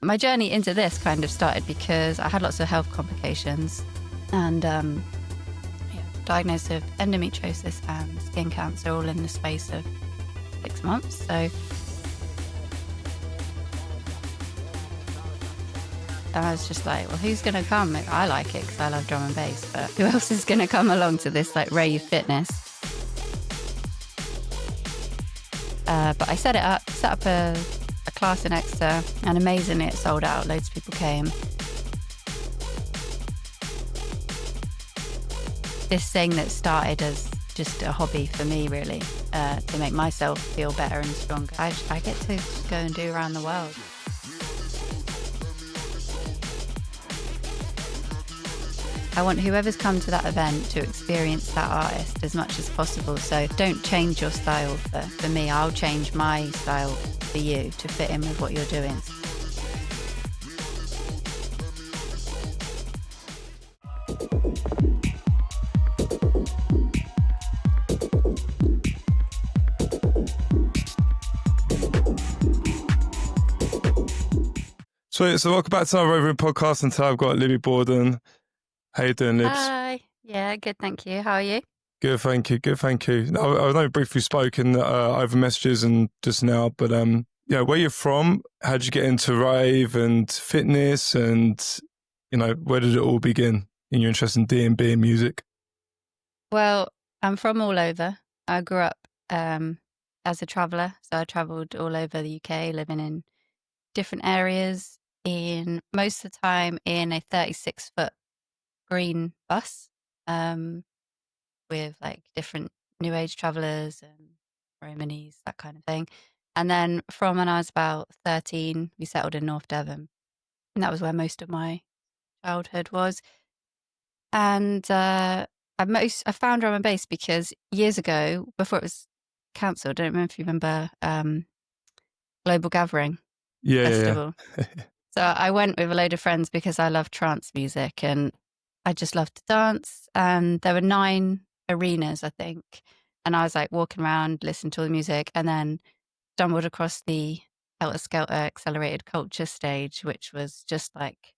My journey into this kind of started because I had lots of health complications and diagnosed with endometriosis and skin cancer all in the space of 6 months. So I was just like, well, who's going to come? I like it because I love drum and bass, but who else is going to come along to this like rave fitness? But I set up a class in Exeter, and amazingly it sold out. Loads of people came. This thing that started as just a hobby for me, really, to make myself feel better and stronger. I get to go and do around the world. I want whoever's come to that event to experience that artist as much as possible. So don't change your style for me. I'll change my style for you to fit in with what you're doing. Sweet. So welcome back to our Rave podcast, and today I've got Libby Bawden. How you doing, Libs? Hi. Yeah, good, thank you. How are you? Good, thank you. Good, thank you. I know we briefly spoken over messages and just now, but yeah, where you're from? How did you get into rave and fitness, and where did it all begin in your interest in DNB and music? Well, I'm from all over. I grew up as a traveller, so I travelled all over the UK, living in different areas. In most of the time in a 36-foot green bus with like different new age travellers and Romanies, that kind of thing. And then from when I was about 13, we settled in North Devon, and that was where most of my childhood was. And I found drum and bass because years ago, before it was cancelled, I don't remember if you remember Global Gathering Festival. Yeah. So I went with a load of friends because I love trance music and I just loved to dance. And there were 9 arenas, I think. And I was like walking around, listening to all the music, and then stumbled across the Helter Skelter Accelerated Culture stage, which was just like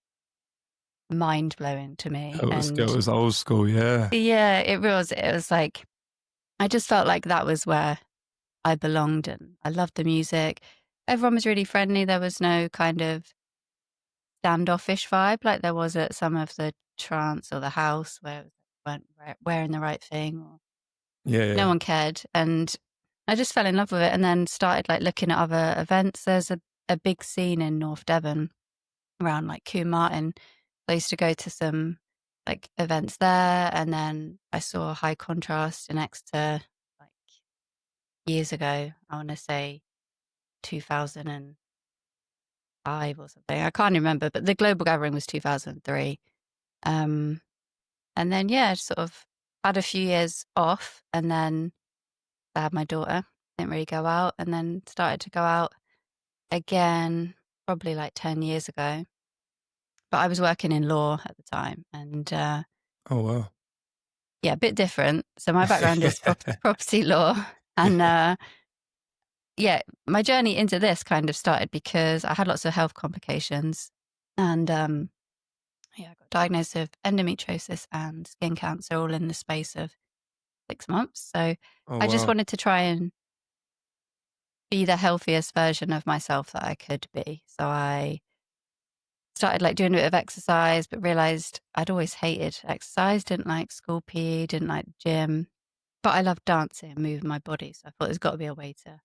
mind blowing to me. It was old school, yeah. Yeah, it was. It was like, I just felt like that was where I belonged, and I loved the music. Everyone was really friendly. There was no kind of standoffish vibe like there was at some of the trance or the house where it weren't wearing the right thing, or no one cared. And I just fell in love with it, and then started like looking at other events. There's a big scene in North Devon around like Combe Martin. I used to go to some like events there, and then I saw High Contrast in Exeter like years ago. I want to say 2005 or something. I can't remember, but the Global Gathering was 2003. And then, yeah, sort of had a few years off, and then I had my daughter, didn't really go out, and then started to go out again, probably like 10 years ago. But I was working in law at the time, and Oh, wow. yeah, a bit different. So my background is property law, and yeah, my journey into this kind of started because I had lots of health complications, and I got diagnosed with endometriosis and skin cancer all in the space of 6 months. So I just wanted to try and be the healthiest version of myself that I could be. So I started like doing a bit of exercise, but realized I'd always hated exercise, didn't like school PE, didn't like gym, but I loved dancing and moving my body. So I thought there's got to be a way to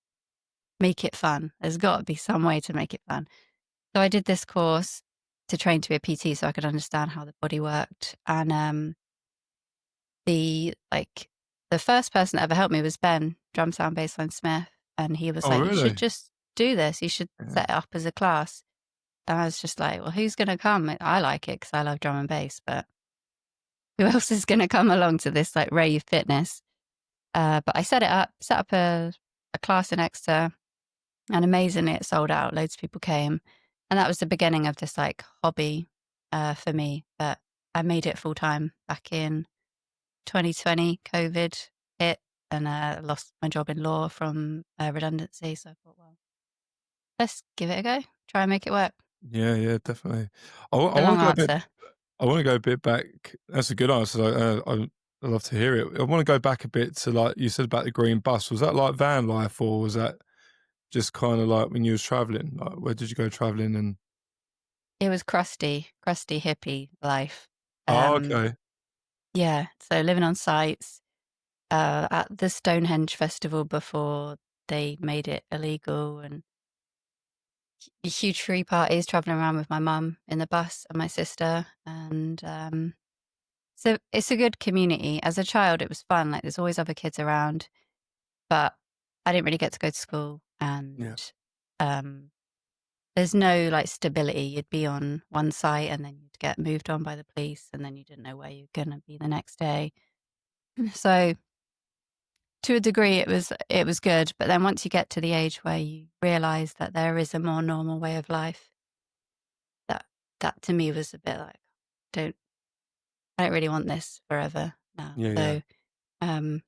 make it fun. There's got to be some way to make it fun. So I did this course to train to be a PT so I could understand how the body worked. And the first person that ever helped me was Ben, drum sound bassline Smith. And he was Really? You should just do this. You should set it up as a class. And I was just like, well, who's going to come? I like it because I love drum and bass, but who else is going to come along to this like rave fitness? But I set up a class in Exeter, and amazingly it sold out. Loads of people came. And that was the beginning of this like hobby for me. But I made it full time back in 2020. COVID hit, and lost my job in law from redundancy. So I thought, well, let's give it a go. Try and make it work. Yeah, yeah, definitely. I The want long to go a bit. answer. I want to go a bit back. That's a good answer. I love to hear it. I want to go back a bit to like you said about the green bus. Was that like van life, or was that just kind of like when you was traveling? Like, where did you go traveling? And It was crusty hippie life. oh, Um, okay, yeah, so living on sites, at the Stonehenge festival before they made it illegal, and huge free parties, traveling around with my mum in the bus and my sister, and, so it's a good community. As a child, it was fun, like, there's always other kids around, but I didn't really get to go to school, yeah. and, um, there's no, like, stability. You'd be on one site, and then you'd get moved on by the police, and then you didn't know where you're gonna be the next day. So, to a degree, it was good, but then once you get to the age where you realize that there is a more normal way of life, that that to me was a bit like, don't I don't really want this forever now. Yeah, yeah. So, um,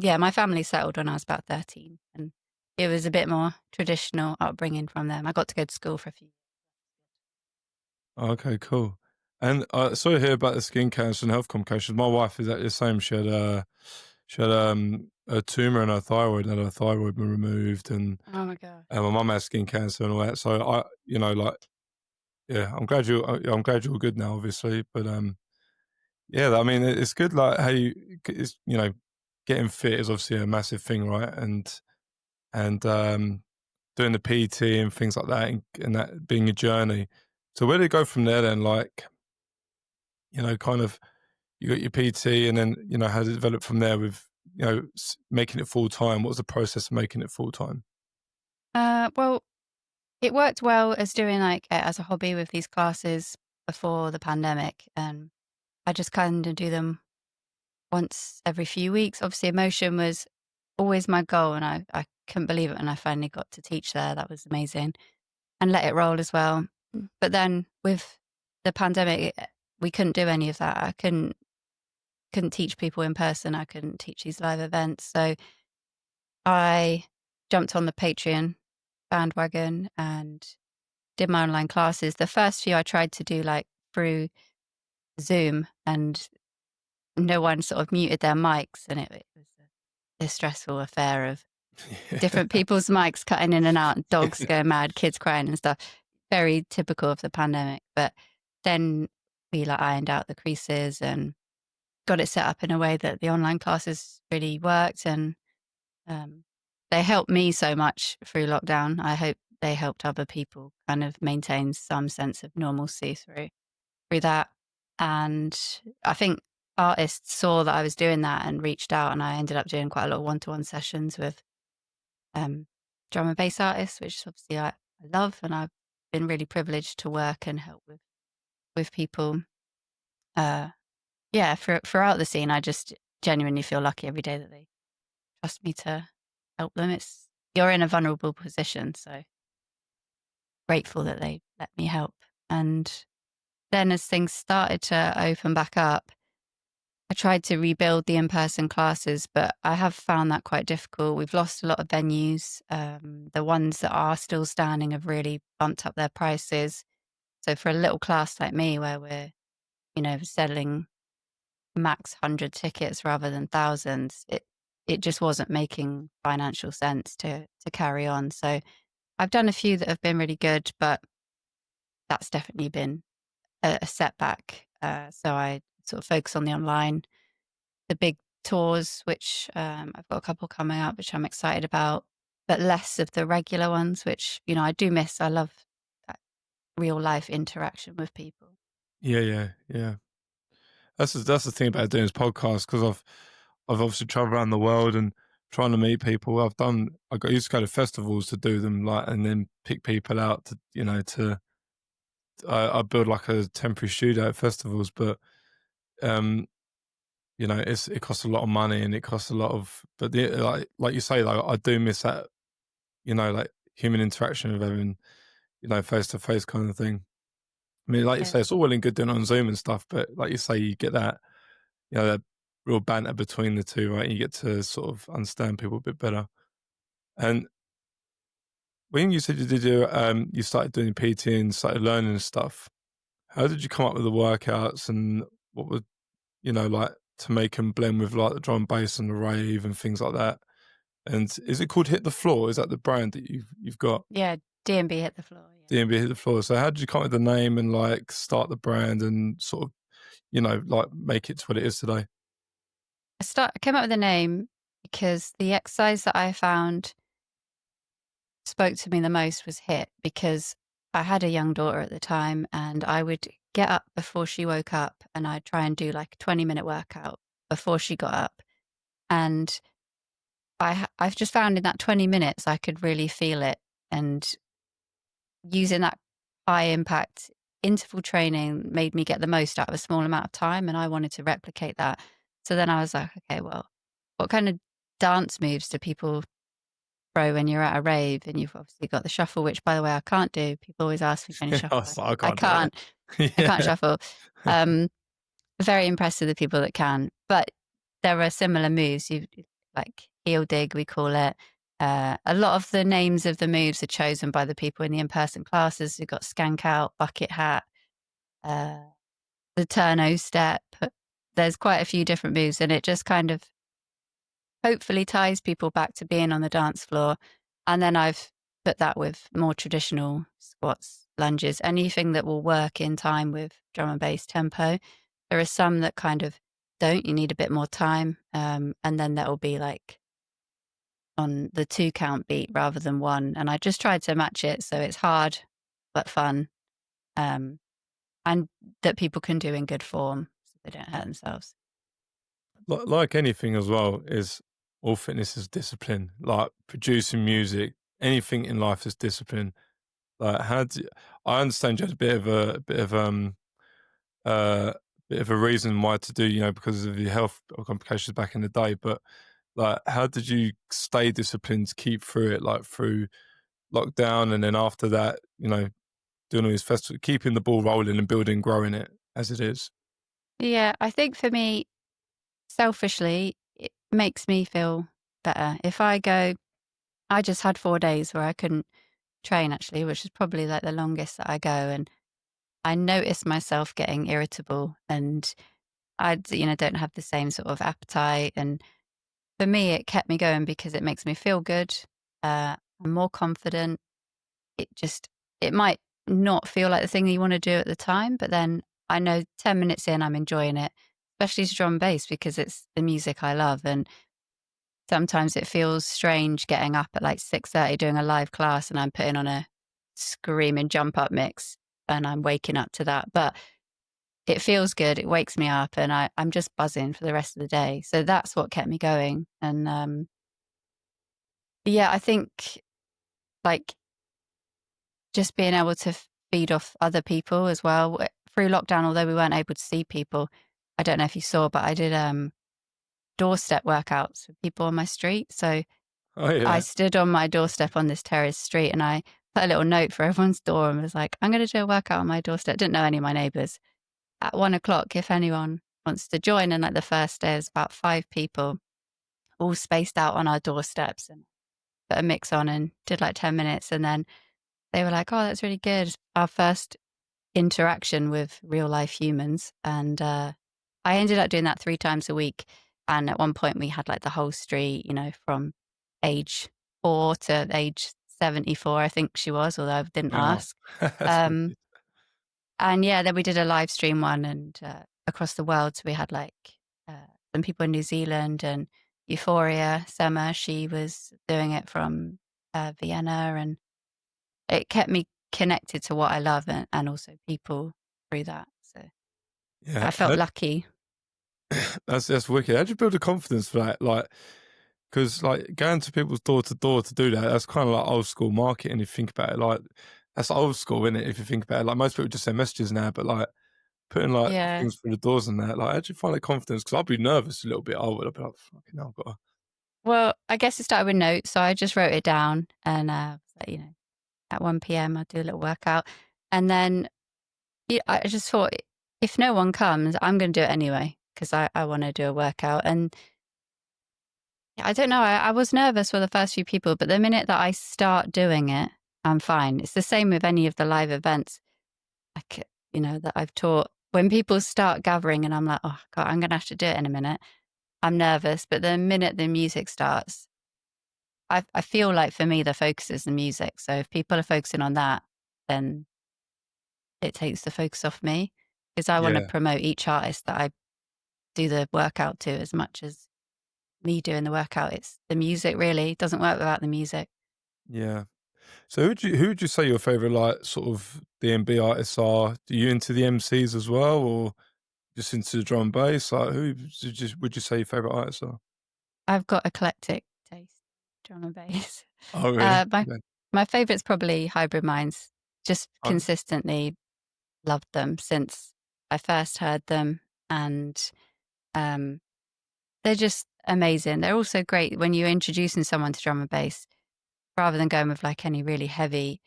yeah, my family settled when I was about 13, and it was a bit more traditional upbringing from them. I got to go to school for a few. Okay, cool. And sorry to hear about the skin cancer and health complications. My wife is actually the same. She had a tumor in her thyroid, and had her thyroid been removed, Oh my god. and my mum has skin cancer and all that. So like, yeah, I'm glad you're good now, obviously. But yeah, I mean, it's good. Like how it's getting fit is obviously a massive thing, right? And doing the PT and things like that, and that being a journey. So where did it go from there then? Like, kind of you got your PT, and then how did it develop from there with making it full time? What was the process of making it full time? Well, it worked well as doing like as a hobby with these classes before the pandemic, and I just kind of do them once every few weeks. Obviously, emotion was always my goal, and I couldn't believe it when I finally got to teach there. That was amazing, and let it roll as well. But then with the pandemic, we couldn't do any of that. I couldn't teach people in person. I couldn't teach these live events. So I jumped on the Patreon bandwagon and did my online classes. The first few I tried to do like through Zoom, and no one sort of muted their mics, and it was a stressful affair of different people's mics cutting in and out, dogs going mad, kids crying and stuff. Very typical of the pandemic. But then we like ironed out the creases and got it set up in a way that the online classes really worked, and um, they helped me so much through lockdown. I hope they helped other people kind of maintain some sense of normalcy through that. And I think artists saw that I was doing that and reached out, and I ended up doing quite a lot of one-to-one sessions with um, drum and bass artists, which obviously I love, and I've been really privileged to work and help with people. Uh, yeah, throughout the scene, I just genuinely feel lucky every day that they trust me to help them. You're in a vulnerable position, so grateful that they let me help. And then as things started to open back up, I tried to rebuild the in-person classes, but I have found that quite difficult. We've lost a lot of venues. The ones that are still standing have really bumped up their prices. So for a little class like me, where we're, selling max 100 tickets rather than thousands, it just wasn't making financial sense to carry on. So I've done a few that have been really good, but that's definitely been a setback. So I sort of focus on the online, the big tours, which I've got a couple coming up, which I'm excited about, but less of the regular ones, which, I do miss. I love that real life interaction with people. Yeah, yeah, yeah. That's the thing about doing this podcast, because I've obviously traveled around the world and trying to meet people. I used to go to festivals to do them, like, and then pick people out to I build like a temporary studio at festivals, but um it costs a lot of money, and it costs a lot of, but like you say, though, I do miss that, like human interaction of having, face to face kind of thing. I mean, like you Yeah. say, it's all well and good doing it on Zoom and stuff, but like you say, you get that, that real banter between the two, right? You get to sort of understand people a bit better. And when you said you did your, you started doing PT and started learning stuff, how did you come up with the workouts and what was, like to make them blend with like the drum and bass and the rave and things like that? And is it called Hit the Floor? Is that the brand that you've got? Yeah, DNB HIIT The Floor. Yeah. DNB Hit the Floor. So how did you come up with the name and like start the brand and sort of, like make it to what it is today? I came up with the name because the exercise that I found spoke to me the most was HIIT, because I had a young daughter at the time and I would get up before she woke up and I'd try and do like a 20-minute workout before she got up. And I've just found in that 20 minutes I could really feel it, and using that high impact interval training made me get the most out of a small amount of time, and I wanted to replicate that. So then I was like, okay, well, what kind of dance moves do people throw when you're at a rave? And you've obviously got the shuffle, which by the way I can't do. People always ask me, can you I shuffle? was like, I I can't do can't. it. I can't Yeah. shuffle. Um, Very impressed with the people that can. But there are similar moves. You like heel dig, we call it. A lot of the names of the moves are chosen by the people in the in-person classes. We've got skank out, bucket hat, uh, the turno step. There's quite a few different moves, and it just kind of hopefully ties people back to being on the dance floor. And then I've put that with more traditional squats, lunges, anything that will work in time with drum and bass tempo. There are some that kind of don't, you need a bit more time. And then that will be like on the 2 count beat rather than 1. And I just tried to match it so it's hard but fun, um, and that people can do in good form so they don't hurt themselves. Like anything as well, is all fitness is discipline. Like producing music, anything in life is discipline. Like I understand you had uh bit of a reason why to do, because of your health complications back in the day, but like how did you stay disciplined to keep through it, like through lockdown and then after that, doing all these festivals, keeping the ball rolling and building, growing it as it is? Yeah, I think for me, selfishly, it makes me feel better. If I just had 4 days where I couldn't train actually, which is probably like the longest that I go. And I noticed myself getting irritable and don't have the same sort of appetite. And for me, it kept me going because it makes me feel good. I'm more confident. It just, it might not feel like the thing that you want to do at the time, but then I know 10 minutes in, I'm enjoying it, especially to drum and bass because it's the music I love. And sometimes it feels strange getting up at like 6:30 doing a live class and I'm putting on a screaming jump up mix and I'm waking up to that. But it feels good. It wakes me up and I'm just buzzing for the rest of the day. So that's what kept me going. And yeah, I think like just being able to feed off other people as well. Through lockdown, although we weren't able to see people, I don't know if you saw, but I did doorstep workouts with people on my street. So Oh I yeah. stood on my doorstep on this terrace street and I put a little note for everyone's door and was like, I'm going to do a workout on my doorstep. Didn't know any of my neighbors. At 1 o'clock, if anyone wants to join. And like the first day, is about 5 people all spaced out on our doorsteps, and put a mix on and did like 10 minutes. And then they were like, oh, that's really good. Our first interaction with real life humans. And I ended up doing that 3 times a week. And at one point we had like the whole street, from age 4 to age 74, I think she was, although I didn't Wow. ask. That's Um, wicked. and yeah, then we did a live stream one and across the world. So we had like some people in New Zealand and Euphoria, Summer, she was doing it from Vienna, and it kept me connected to what I love and also people through that. So Yeah. I felt lucky. That's wicked. How'd you build the confidence for that? Like, because like going to people's door to do that, that's kind of like old school marketing. If you think about it, like that's old school, isn't it? If you think about it, like most people just send messages now, but like putting like Yeah. things through the doors and that, like how'd you find that confidence? Because I'd be nervous a little bit. I'd be like, fucking hell, I've got to. Well, I guess it started with notes. So I just wrote it down and, at 1 p.m. I'd do a little workout. And then I just thought, if no one comes, I'm going to do it anyway because I want to do a workout. And I don't know, I was nervous for the first few people, but the minute that I start doing it, I'm fine. It's the same with any of the live events, like, that I've taught. When people start gathering and I'm like, "Oh god, I'm gonna have to do it in a minute." I'm nervous, but the minute the music starts, I feel like for me the focus is the music. So if people are focusing on that, then it takes the focus off me because I want to Yeah, promote each artist that I do the workout to as much as me doing the workout. It's the music really. It doesn't work without the music. yeah. So who would you say your favorite like sort of DNB artists are? Are you into the MCs as well, or just into the drum and bass? Like would you say your favorite artists are? I've got eclectic taste, drum and bass. Oh, really? Uh, my Okay. my favorite's probably Hybrid Minds. Just Oh, consistently loved them since I first heard them, and um, they're just amazing. They're also great when you're introducing someone to drum and bass, rather than going with like any really heavy.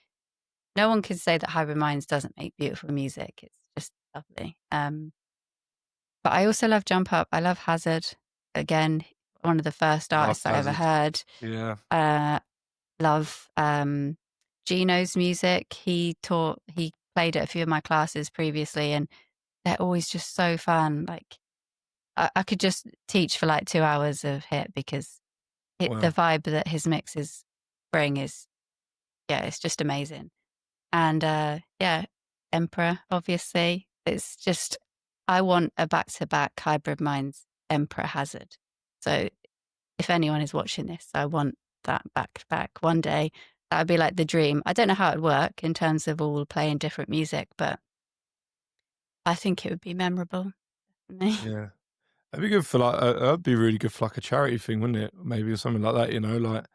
No one can say that Hybrid Minds doesn't make beautiful music. It's just lovely. But I also love Jump Up. I love Hazard. Again, one of the first love artists I ever Hazard. heard. Yeah. Uh, love Gino's music. He played at a few of my classes previously, and they're always just so fun. Like I could just teach for like 2 hours of hit because the Wow. vibe that his mixes bring is, yeah, it's just amazing. And yeah, Emperor, obviously. It's just, I want a back to back Hybrid Minds Emperor Hazard. So if anyone is watching this, I want that back to back one day. That would be like the dream. I don't know how it'd work in terms of all playing different music, but I think it would be memorable for me. Yeah. That'd be good for like that'd be really good for like a charity thing, wouldn't it? Maybe or something like that, like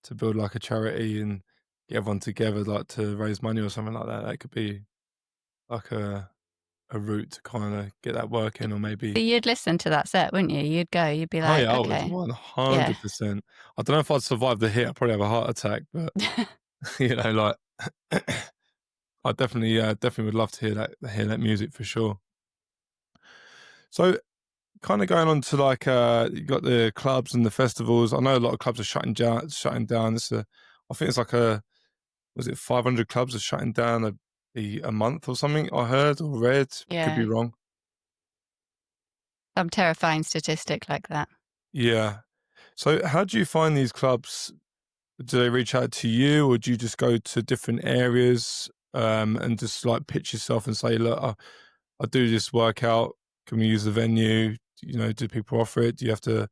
to build like a charity and get everyone together like to raise money or something like that. That could be like a route to kind of get that working or So maybe. you'd listen to that set, wouldn't you? You'd go, you'd be Oh like, yeah, I would okay, yeah. 100%. I don't know if I'd survive the hit. I'd probably have a heart attack, but like I definitely would love to hear that music for sure. So kind of going on to like you got the clubs and the festivals. I know a lot of clubs are shutting down. I think it's like was it 500 clubs are shutting down a month or something I heard or read, could be Yeah. wrong. Some terrifying statistic like that. Yeah. So how do you find these clubs? Do they reach out to you, or do you just go to different areas and just like pitch yourself and say, look, I do this workout. Can we use the venue? Do people offer it? Do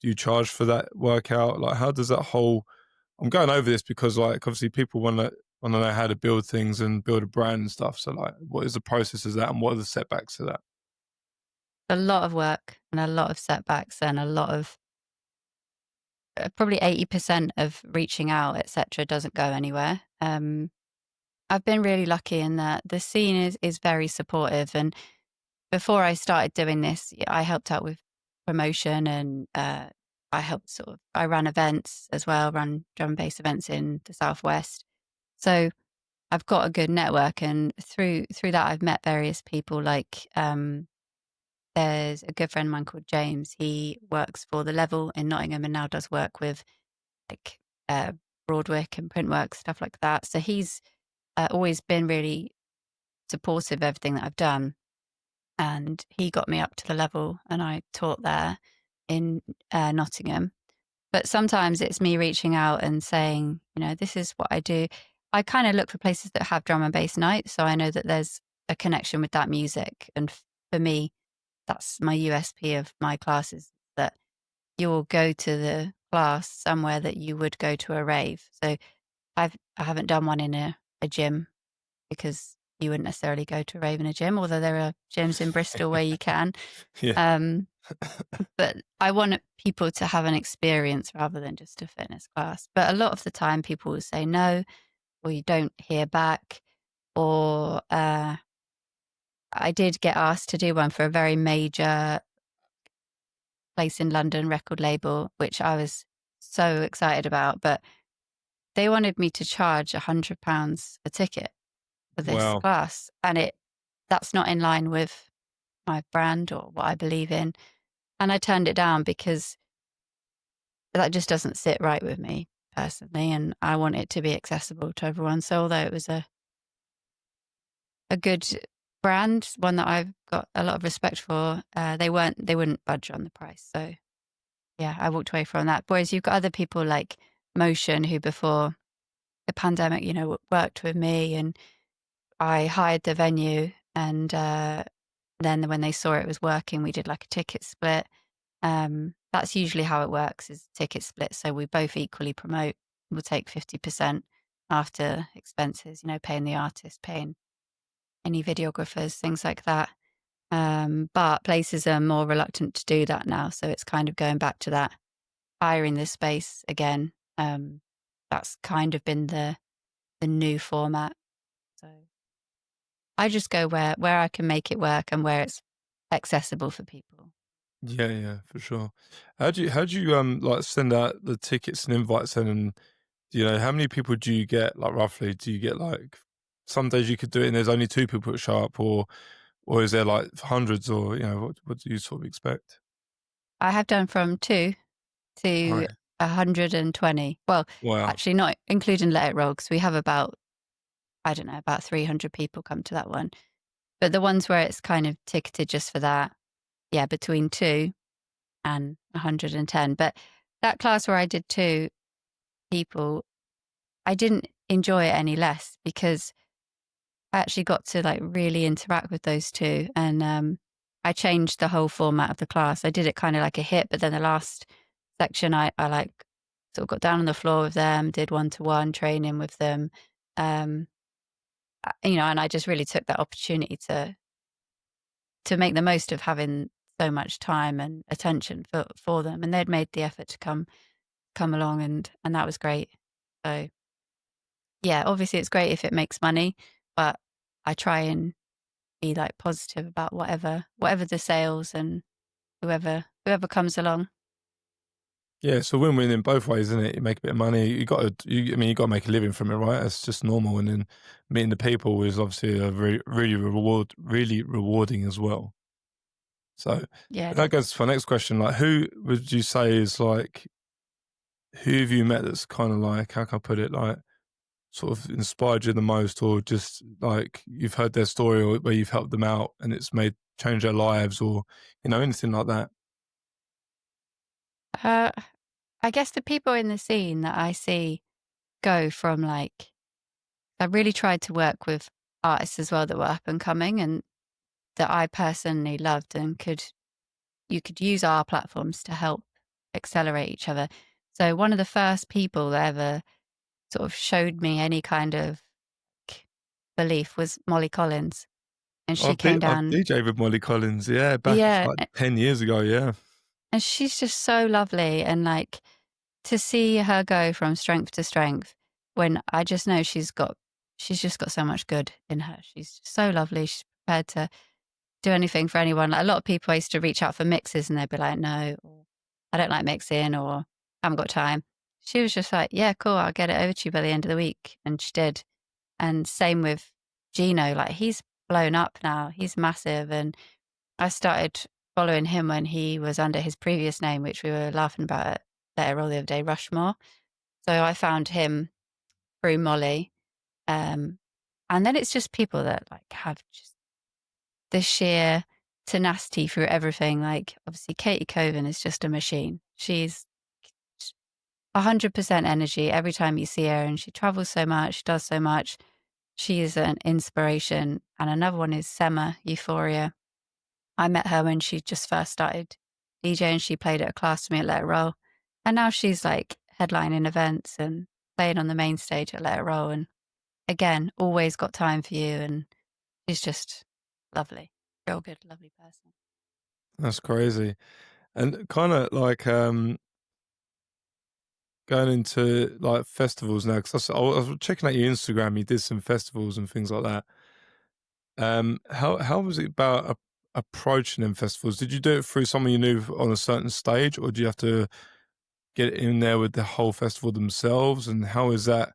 you charge for that workout? Like, how does that whole? I'm going over this because, like, obviously, people want to know how to build things and build a brand and stuff. So, like, what is the process of that, and what are the setbacks to that? A lot of work and a lot of setbacks and a lot of probably 80% of reaching out, etc., doesn't go anywhere. I've been really lucky in that the scene is very supportive. And before I started doing this, I helped out with promotion and I ran events as well, ran drum and bass events in the Southwest. So I've got a good network, and through that, I've met various people. Like there's a good friend of mine called James. He works for the Level in Nottingham and now does work with like uh, Broadwick and Printwork stuff like that. So he's always been really supportive of everything that I've done, and he got me up to the Level, and I taught there in Nottingham. But sometimes it's me reaching out and saying, this is what I do. I kind of look for places that have drum and bass nights, so I know that there's a connection with that music. And for me, that's my USP of my classes, that you'll go to the class somewhere that you would go to a rave. So I haven't done one in a gym because you wouldn't necessarily go to a rave in a gym, although there are gyms in Bristol where you can. Yeah. Um, but I want people to have an experience rather than just a fitness class. But a lot of the time, people will say no, or you don't hear back, or I did get asked to do one for a very major place in London record label, which I was so excited about. But they wanted me to charge £100 a ticket for this Wow. class, and that's not in line with my brand or what I believe in. And I turned it down because that just doesn't sit right with me. personally, and I want it to be accessible to everyone. So although it was a good brand, one that I've got a lot of respect for, they wouldn't budge on the price. So yeah, I walked away from that. Whereas you've got other people like Motion who before the pandemic, worked with me, and I hired the venue, and then when they saw it was working, we did like a ticket split. That's usually how it works, is ticket split. So we both equally promote. We'll take 50% after expenses, paying the artist, paying any videographers, things like that. But places are more reluctant to do that now. So it's kind of going back to that, hiring this space again. That's kind of been the new format. So I just go where I can make it work and where it's accessible for people. Yeah, yeah, for sure. How do you like send out the tickets and invites then, and how many people do you get, like, roughly? Do you get, like, some days you could do it and there's only 2 people that show up, or is there, like, hundreds, or, what do you sort of expect? I have done from 2 to Right. 120. Well, Wow. actually not including Let It Roll, 'cause we have about, I don't know, about 300 people come to that one. But the ones where it's kind of ticketed just for that, yeah, between 2 and 110. But that class where I did 2 people, I didn't enjoy it any less because I actually got to, like, really interact with those 2, and, I changed the whole format of the class. I did it kinda like a HIIT, but then the last section I, like, sort of got down on the floor with them, did one-to-one training with them, um, and I just really took that opportunity to make the most of having so much time and attention for them, and they'd made the effort to come along, and that was great. So, yeah, obviously, it's great if it makes money, but I try and be, like, positive about whatever the sales and whoever comes along. Yeah, it's a win-win in both ways, isn't it? You make a bit of money, you gotta make a living from it, right? It's just normal, and then meeting the people is obviously a very really rewarding as well. So, Yeah, that goes to my next question, like, who would you say is, like, who have you met that's kinda like, how can I put it, like, sort of inspired you the most, or just, like, you've heard their story, or where you've helped them out and it's made change their lives, or, anything like that? uh, I guess the people in the scene that I see go from, like, I really tried to work with artists as well that were up and coming and that I personally loved and you could use our platforms to help accelerate each other. So one of the first people that ever sort of showed me any kind of belief was Molly Collins, and she came I've down. DJed with Molly Collins, yeah, back Yeah, like 10 years ago, yeah. and she's just so lovely, and, like, to see her go from strength to strength when I just know she's just got so much good in her. She's just so lovely. She's prepared to do anything for anyone. Like, a lot of people I used to reach out for mixes and they'd be like, "No," or "I don't like mixing," or "I haven't got time." She was just like, "Yeah, cool, I'll get it over to you by the end of the week." And she did. And same with Gino, like, he's blown up now. He's massive, and I started following him when he was under his previous name, which we were laughing about at Let It Roll the other day, Rushmore. So I found him through Molly. Um, and then it's just people that, like, have just the sheer tenacity through everything. Like, obviously, Katie Coven is just a machine. She's 100% energy every time you see her, and she travels so much, does so much. She is an inspiration. And another one is Sema Euphoria. I met her when she just first started DJing. She played at a class to me at Let It Roll. And now she's, like, headlining events and playing on the main stage at Let It Roll. And again, always got time for you. And she's just lovely. Real good, lovely person. That's crazy. And kinda like, going into, like, festivals now, 'cause I was checking out your Instagram, you did some festivals and things like that. How was it about approaching them festivals? Did you do it through someone you knew on a certain stage, or do you have to get in there with the whole festival themselves? And how is that,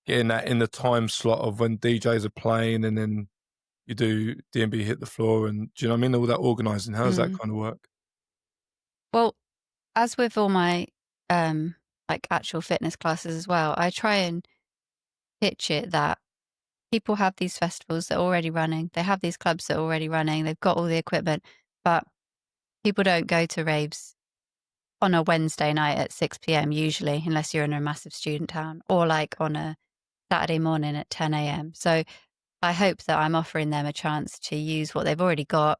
getting that in the time slot of when DJs are playing, and then you do DNB Hit the Floor, and do you know what I mean? All that organising, how does that Mm. kind of work? Well, as with all my, um, like actual fitness classes as well, I try and pitch it that people have these festivals that are already running. They have these clubs that are already running. They've got all the equipment, but people don't go to raves on a Wednesday night at 6 p.m. usually, unless you're in a massive student town, or like on a Saturday morning at 10 a.m. So I hope that I'm offering them a chance to use what they've already got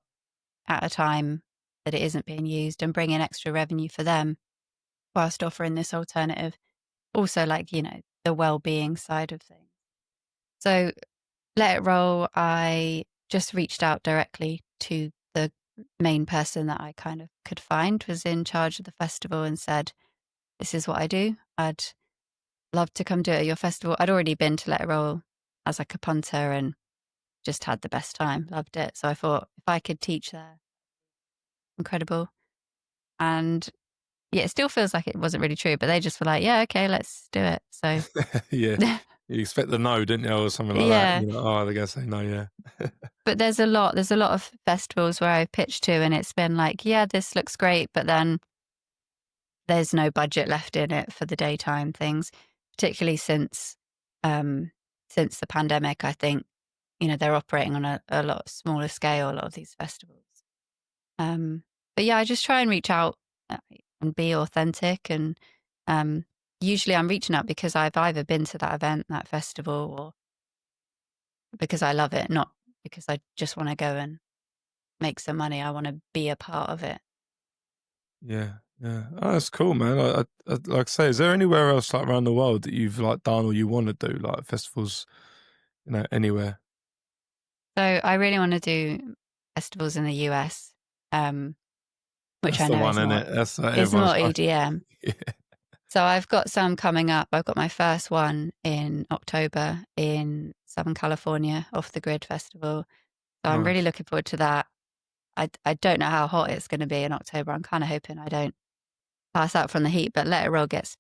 at a time that it isn't being used and bring in extra revenue for them whilst offering this alternative. Also, like, the well-being side of things. So Let It Roll, I just reached out directly to the main person that I kind of could find was in charge of the festival and said, this is what I do. I'd love to come do it at your festival. I'd already been to Let It Roll as like a punter and just had the best time, loved it. So I thought if I could teach there, incredible. And yeah, it still feels like it wasn't really true, but they just were like, yeah, okay, let's do it. So Yeah. You expect the no, didn't you, or something like that? yeah, You're like, oh, they're gonna say no, yeah. but there's a lot of festivals where I've pitched to and it's been like, yeah, this looks great, but then there's no budget left in it for the daytime things, particularly since the pandemic. I think, they're operating on a lot smaller scale, a lot of these festivals. Um, but yeah, I just try and reach out and be authentic. And usually I'm reaching out because I've either been to that event, that festival, or because I love it, not because I just want to go and make some money. I want to be a part of it. Yeah, yeah. Oh, that's cool, man. Like I say, is there anywhere else like around the world that you've like done or you want to do like festivals? Anywhere. So I really want to do festivals in the US, um, which That's I the know one, isn't it? That's like is everyone's more like, EDM. yeah, So I've got some coming up. I've got my first one in October in Southern California, Off the Grid Festival. So I'm really nice. looking forward to that. I don't know how hot it's going to be in October. I'm kind of hoping I don't pass out from the heat, but Let It Roll gets.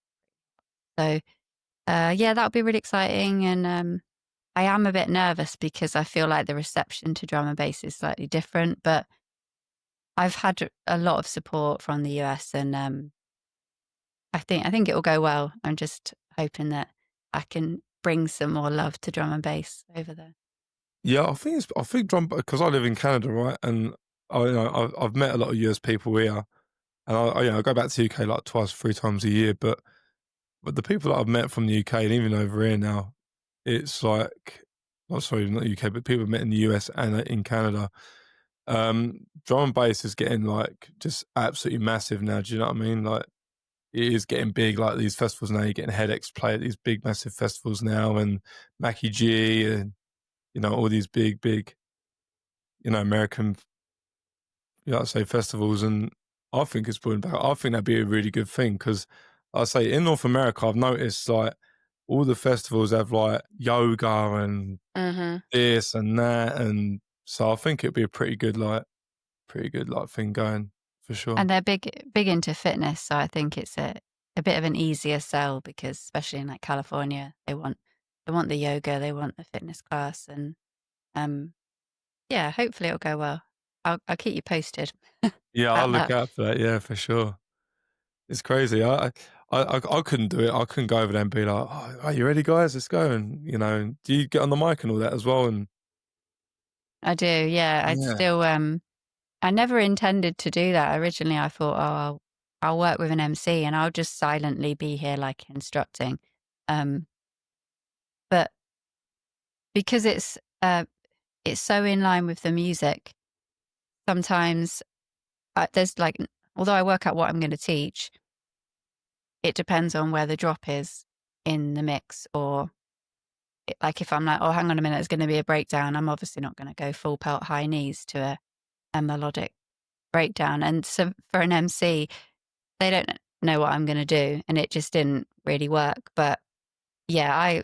So yeah, that'll be really exciting. And I am a bit nervous because I feel like the reception to drum and bass is slightly different, but I've had a lot of support from the US and I think it will go well. I'm just hoping that I can bring some more love to drum and bass over there. Yeah, I think drum because I live in Canada, right? And I've met a lot of US people here, and I go back to UK like twice, three times a year. But the people that I've met from the UK and even over here now, it's like, oh, sorry, not UK, but people I've met in the US and in Canada. Drum and bass is getting like just absolutely massive now. Do you know what I mean? Like it is getting big. Like these festivals now, you're getting Headaches play at these big, massive festivals now, and Mackie G, and all these big, American, like I say, festivals. And I think it's brilliant. I think that'd be a really good thing because I say in North America, I've noticed like all the festivals have like yoga and Hmm. this and that, and so I think it'd be a pretty good like thing going for sure. And they're big into fitness, so I think it's a bit of an easier sell because especially in like California, they want the yoga, they want the fitness class, and um, yeah, hopefully it'll go well. I'll keep you posted Yeah, I'll about look that. out for that. Yeah, for sure. It's crazy. I couldn't do it. I couldn't go over there and be like, "Oh, are you ready, guys? Let's go!" And do you get on the mic and all that as well? And I do, yeah. yeah, I never intended to do that. Originally, I thought, oh, I'll work with an MC and I'll just silently be here, like instructing. Um, but because it's so in line with the music, sometimes there's like, although I work out what I'm going to teach, it depends on where the drop is in the mix. Or like if I'm like, oh, hang on a minute, there's going to be a breakdown. I'm obviously not going to go full pelt high knees to a melodic breakdown. And so for an MC, they don't know what I'm going to do, and it just didn't really work. But yeah, I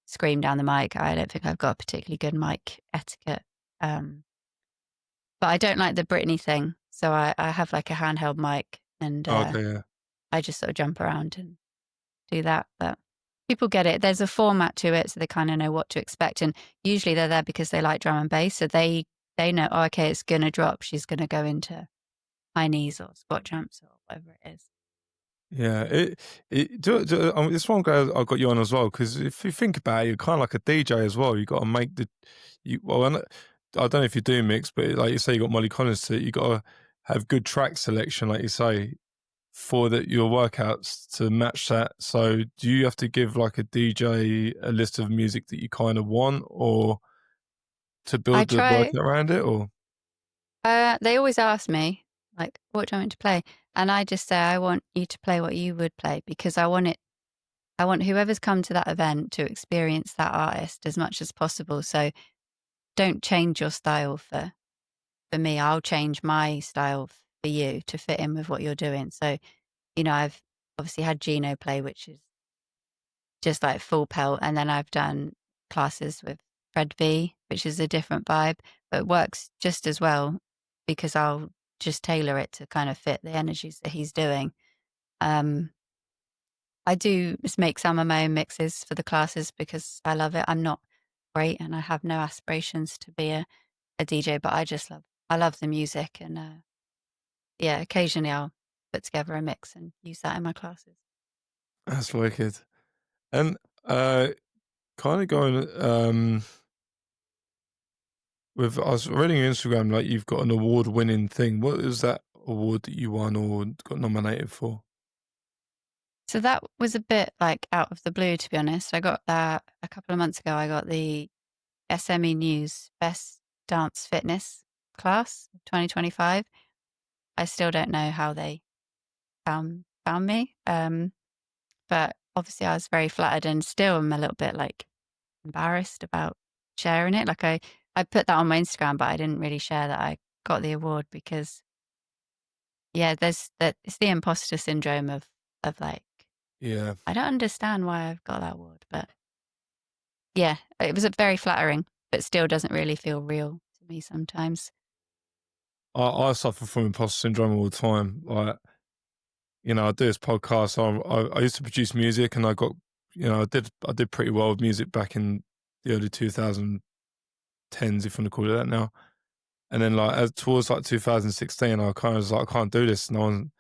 screamed down the mic. I don't think I've got a particularly good mic etiquette. Um, but I don't like the Britney thing. So I have like a handheld mic and okay, yeah, I just sort of jump around and do that. But people get it. There's a format to it, so they kind of know what to expect. And usually they're there because they like drum and bass. So they know, oh, okay, it's going to drop. She's going to go into high knees or squat jumps or whatever it is. Yeah, this one guy I got you on as well because if you think about it, you're kind of like a DJ as well. You got to make the you well. I don't know if you do mix, but like you say, you got Molly Collins to. You got to have good track selection, like you say, for your workouts to match that. So, do you have to give like a DJ a list of music that you kind of want, or to I build the try. workout around it, or They always ask me, like, "What do you want me to play?" And I just say, "I want you to play what you would play because I want whoever's come to that event to experience that artist as much as possible. So don't change your style for me. I'll change my style for you to fit in with what you're doing." So, I've obviously had Gino play, which is just like full pelt, and then I've done classes with Fred V, which is a different vibe, but it works just as well because I'll just tailor it to kind of fit the energies that he's doing. Um, I do just make some of my own mixes for the classes because I love it. I'm not great and I have no aspirations to be a DJ, but I love the music and yeah, occasionally I'll put together a mix and use that in my classes. that's wicked. And uh, kind of going with I was reading your Instagram, like you've got an award-winning thing. What is that award that you won or got nominated for? So that was a bit like out of the blue, to be honest. I got that a couple of months ago. I got the SME News Best Dance Fitness class of 2025. I still don't know how they found me. But obviously I was very flattered and still am a little bit like embarrassed about sharing it. Like I put that on my Instagram, but I didn't really share that I got the award because yeah, there's that it's the imposter syndrome of like Yeah, I don't understand why I've got that award, but yeah, it was very flattering, but still doesn't really feel real to me sometimes. I suffer from imposter syndrome all the time. Like, I do this podcast. I used to produce music, and I got, I did pretty well with music back in the early 2010s, if you want to call it that now. And then like as towards like 2016, I kind of was like, I can't do this. No one,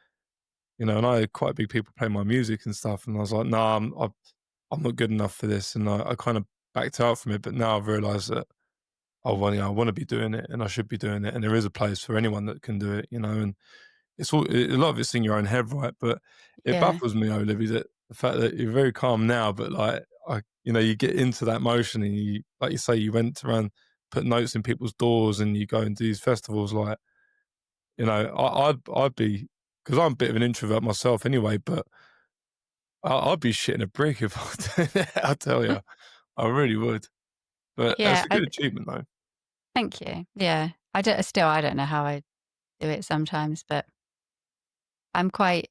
and I had quite big people play my music and stuff, and I was like, nah, I'm not good enough for this, and I kind of backed out from it. But now I've realised that I want to be doing it, and I should be doing it, and there is a place for anyone that can do it, and it's all a lot of it's in your own head, right? But it Yeah. baffles me, Olivia, that the fact that you're very calm now, but like you get into that motion, and you, like you say, you went around put notes in people's doors, and you go and do these festivals, like I'd be because I'm a bit of an introvert myself anyway, but I'd be shitting a brick if I did it, I tell you. I really would. But that's Yeah, a good achievement, though. thank you. Yeah. I don't know how I do it sometimes, but I'm quite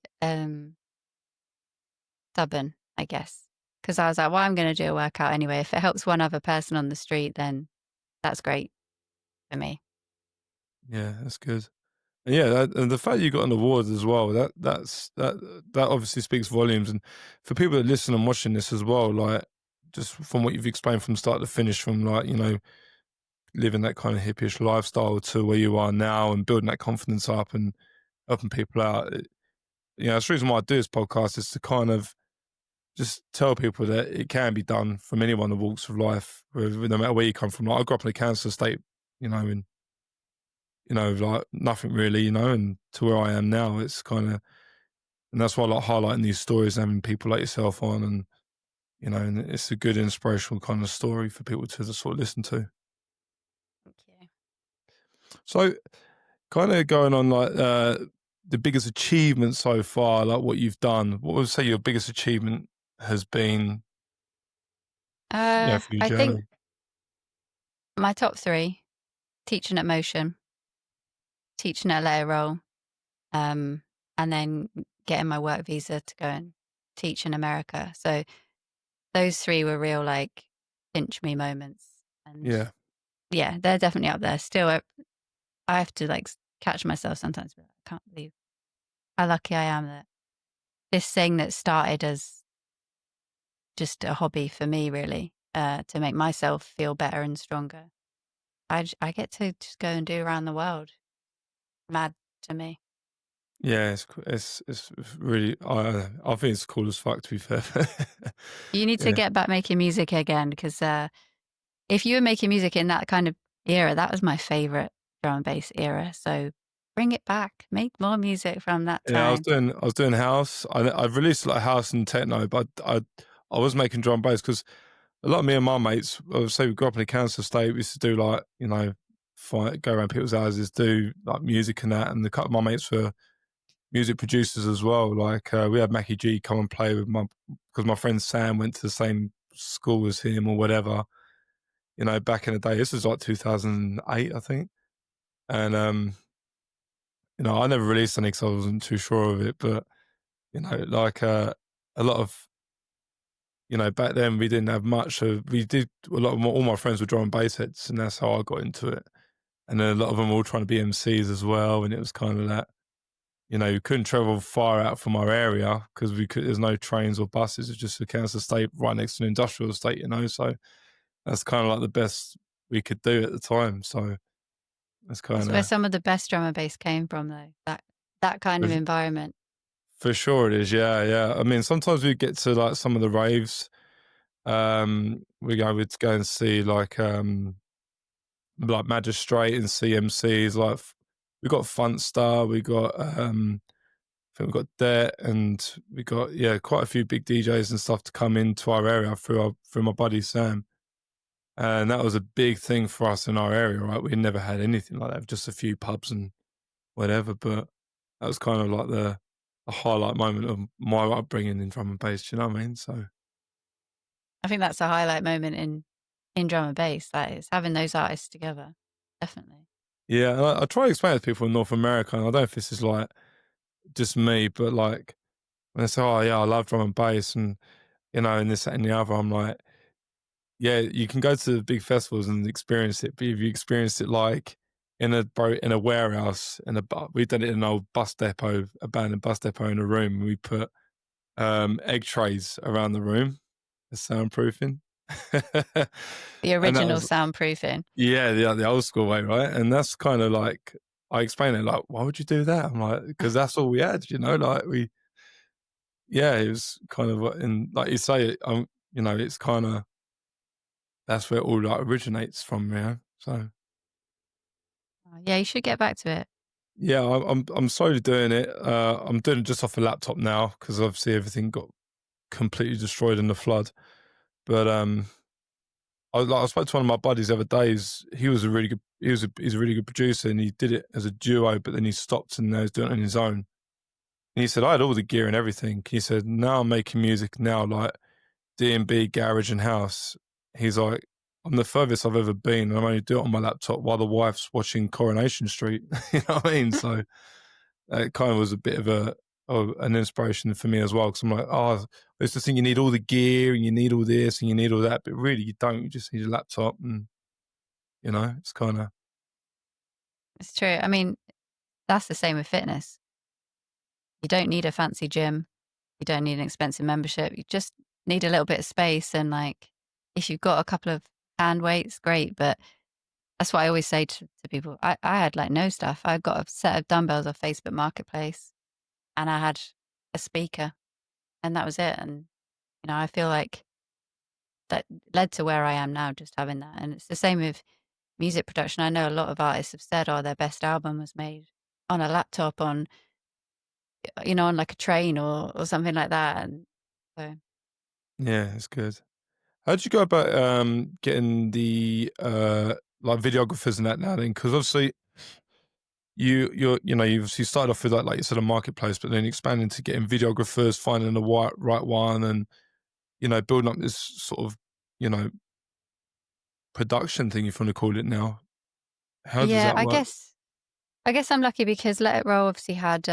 stubborn, I guess. Because I was like, well, I'm going to do a workout anyway. If it helps one other person on the street, then that's great for me. Yeah, that's good. And yeah, and the fact you got an award as well, that obviously speaks volumes. And for people that listen and watching this as well, like just from what you've explained from start to finish, from like, living that kind of hippie lifestyle to where you are now and building that confidence up and helping people out. That's the reason why I do this podcast is to kind of just tell people that it can be done from anyone that walks of life, no matter where you come from. Like I grew up in a cancer state, and like nothing really, and to where I am now, it's kind of, and that's why I like highlighting these stories and having people like yourself on, and and it's a good inspirational kind of story for people to sort of listen to. Thank you. So, kind of going on like the biggest achievement so far, like what you've done. What would you say your biggest achievement has been? For your I think journey. my top three: teaching at Motion, teaching at Layer Roll, um, and then getting my work visa to go and teach in America. So those three were real like pinch me moments, and Yeah, yeah, they're definitely up there. Still, I have to like catch myself sometimes. But I can't believe how lucky I am that this thing that started as just a hobby for me, really, to make myself feel better and stronger. I get to just go and do around the world. Mad to me. Yeah, it's really I think it's cool as fuck, to be fair. You need to Yeah. get back making music again because if you were making music in that kind of era, that was my favorite drum and bass era. So bring it back, make more music from that Yeah, time. I was doing house. I released like house and techno, but I was making drum and bass because a lot of me and my mates, say we grew up in a council estate, we used to do like, go around people's houses, do like music and that. And a couple of my mates were music producers as well. Like we had Mackie G come and play with because my friend Sam went to the same school as him or whatever. Back in the day, this was like 2008, I think. And I never released any because I wasn't too sure of it, but like a lot of back then we didn't have much. We did a lot of all my friends were drum and bass heads, and that's how I got into it. And then a lot of them were all trying to be MCs as well, and it was kind of that. You couldn't travel far out from our area because there's no trains or buses. It's just a council estate right next to an industrial estate, so that's kind of like the best we could do at the time. So that's That's kind where of some of the best drum and bass came from, though. That kind of environment. for sure it is. Yeah, yeah. I mean, sometimes we get to like some of the raves. We'd go and see like Magistrate and CMCs. Like we got Funstar, we got I think we got Det, and we got quite a few big DJs and stuff to come into our area through my buddy Sam. And that was a big thing for us in our area, right? We never had anything like that, just a few pubs and whatever. But that was kind of like the highlight moment of my upbringing in drum and bass. Do you know what I mean? So I think that's a highlight moment in drum and bass. That is having those artists together. Definitely. yeah, and I try to explain it to people in North America, and I don't know if this is like just me, but like when they say, "Oh yeah, I love drum and bass," and and this that, and the other, I'm like, yeah, you can go to the big festivals and experience it, but if you experience it like in a warehouse, we did it in an old bus depot, abandoned bus depot in a room. And we put egg trays around the room, the soundproofing, The and that original was soundproofing. the old school way, right? And that's kind of like I explain it like, why would you do that? I'm like, because that's all we had, like it was kind of, and like you say, it's kind of that's where it all like originates from, So Yeah, you should get back to it. yeah, I'm slowly doing it. I'm doing it just off a laptop now because obviously everything got completely destroyed in the flood. But I spoke to one of my buddies the other day. He was a really good. He's a really good producer, and he did it as a duo. But then he stopped and now he's doing it on his own. And he said, I had all the gear and everything. He said, now I'm making music now, like DNB, garage and house. He's like, I'm the furthest I've ever been. And I'm only doing it on my laptop while the wife's watching Coronation Street. You know what I mean? So it kind of was a bit of an inspiration for me as well. Because I'm like, I used to think you need all the gear and you need all this and you need all that. But really, you don't. You just need a laptop. And, it's kind of, It's true. I mean, that's the same with fitness. You don't need a fancy gym. You don't need an expensive membership. You just need a little bit of space. And like, if you've got a couple of hand weights, great. But that's what I always say to people. I had like no stuff. I got a set of dumbbells off Facebook Marketplace and I had a speaker and that was it. And, I feel like that led to where I am now, just having that. And it's the same with music production. I know a lot of artists have said, oh, their best album was made on a laptop on like a train or something like that. And so yeah, it's good. How did you go about getting the like videographers and that now then? Because obviously you started off with like you said a marketplace, but then expanding to getting videographers, finding the right one, and building up this sort of you know production thing, if you want to call it now. How does yeah, that I work? guess I guess I'm lucky because Let It Roll obviously had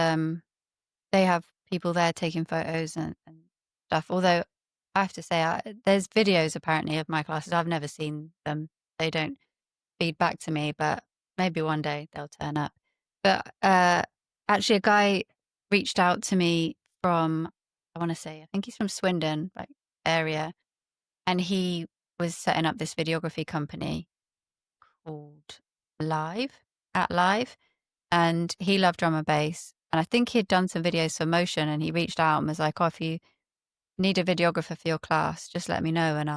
they have people there taking photos and stuff. Although I have to say, there's videos apparently of my classes. I've never seen them. They don't feed back to me, but maybe one day they'll turn up. But actually, a guy reached out to me from, I want to say, I think he's from Swindon, like area, and he was setting up this videography company called Live at Live, and he loved drum and bass. And I think he'd done some videos for Motion, and he reached out and was like, "Oh, if you need a videographer for your class, just let me know and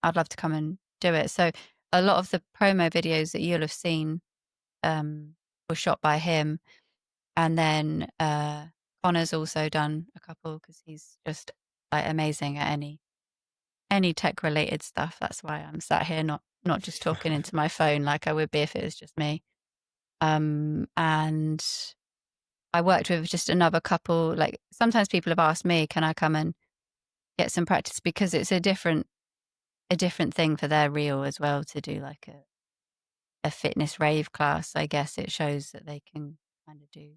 I'd love to come and do it." So a lot of the promo videos that you'll have seen were shot by him. And then Connor's also done a couple because he's just like amazing at any tech related stuff. That's why I'm sat here not just talking into my phone like I would be if it was just me. And I worked with just another couple. Like sometimes people have asked me, can I come and get some practice, because it's a different thing for their reel as well to do like a fitness rave class. I guess it shows that they can kind of do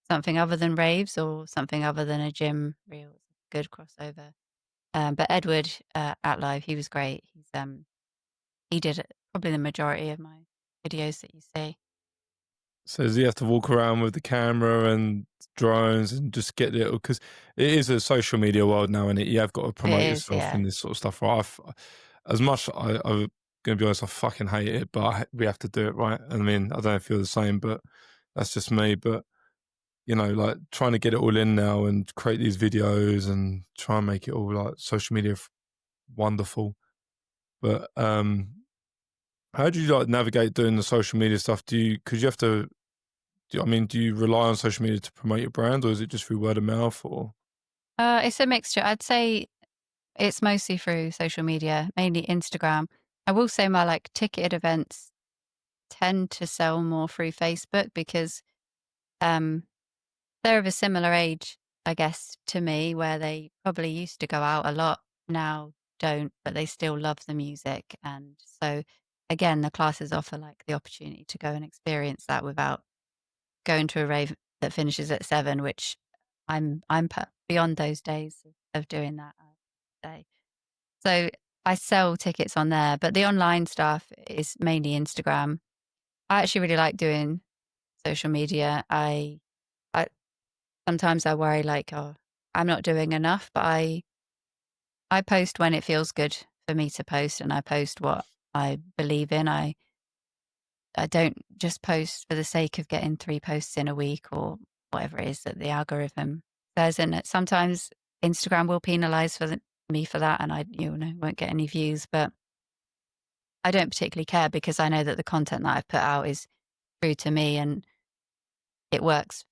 something other than raves or something other than a gym reel. It's a good crossover. But Edward at Live, he was great. He did probably the majority of my videos that you see. So you have to walk around with the camera and drones and just get it, because it is a social media world now, and you have got to It promote is, yourself yeah. in this sort of stuff, right? As much I'm going to be honest, I fucking hate it, but we have to do it, right? I mean, I don't know if you're the same, but that's just me. But like trying to get it all in now and create these videos and try and make it all like social media wonderful. But how do you like navigate doing the social media stuff? Because you have to. Do you rely on social media to promote your brand, or is it just through word of mouth? Or It's a mixture. I'd say it's mostly through social media, mainly Instagram. I will say my like ticketed events tend to sell more through Facebook because um, they're of a similar age, I guess, to me, where they probably used to go out a lot, now don't, but they still love the music. And so, again, the classes offer like the opportunity to go and experience that without going to a rave that finishes at 7, which beyond those days of doing that. I would say. So I sell tickets on there, but the online stuff is mainly Instagram. I actually really like doing social media. I sometimes I worry like, oh, I'm not doing enough, but I post when it feels good for me to post, and I post what I believe in. I don't just post for the sake of getting 3 posts in a week or whatever it is that the algorithm says. And sometimes Instagram will penalize me for that, and I won't get any views. But I don't particularly care because I know that the content that I've put out is true to me and it works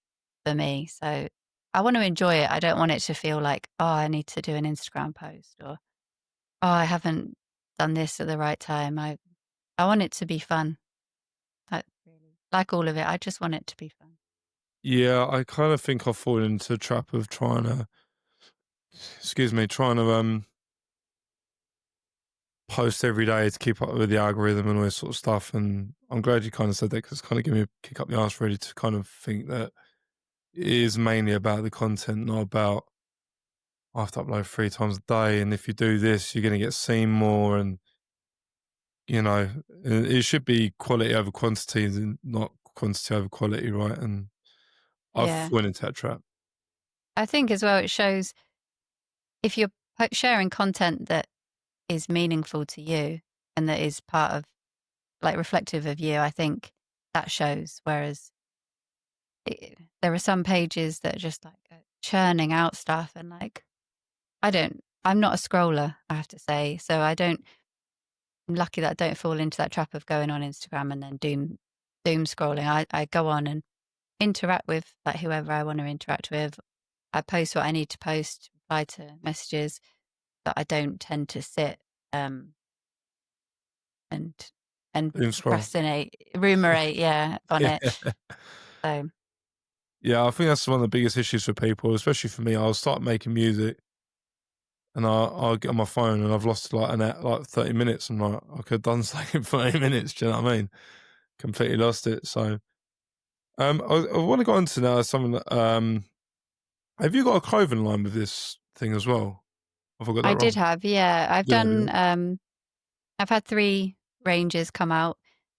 for me. So I want to enjoy it. I don't want it to feel like, oh, I need to do an Instagram post, or oh, I haven't done this at the right time. I want it to be fun. Really, like all of it, I just want it to be fun. yeah, I kind of think I've fallen into the trap of trying to post every day to keep up with the algorithm and all this sort of stuff. And I'm glad you kind of said that, because it's kind of giving me a kick up the arse really to kind of think that it is mainly about the content, not about I have to upload 3 times a day, and if you do this, you're going to get seen more. And it should be quality over quantity and not quantity over quality, right? And I've Yeah. fallen into that trap. I think as well, it shows if you're sharing content that is meaningful to you and that is part of like reflective of you, I think that shows. Whereas there are some pages that are just like churning out stuff, and like I'm not a scroller, I have to say. So I'm lucky that I don't fall into that trap of going on Instagram and then doom scrolling. I go on and interact with like whoever I want to interact with. I post what I need to post, reply to messages, but I don't tend to sit um and Doom scroll. procrastinate, ruminate, yeah, on Yeah. it. So Yeah, I think that's one of the biggest issues for people, especially for me. I'll start making music and I'll get on my phone and I've lost like like 30 minutes. I'm like, I could have done something in 30 minutes. Do you know what I mean? Completely lost it. So, I want to go on to now something that, have you got a clothing line with this thing as well? Have I got I that did wrong? have, yeah, You did have, yeah? I've had 3 ranges come out,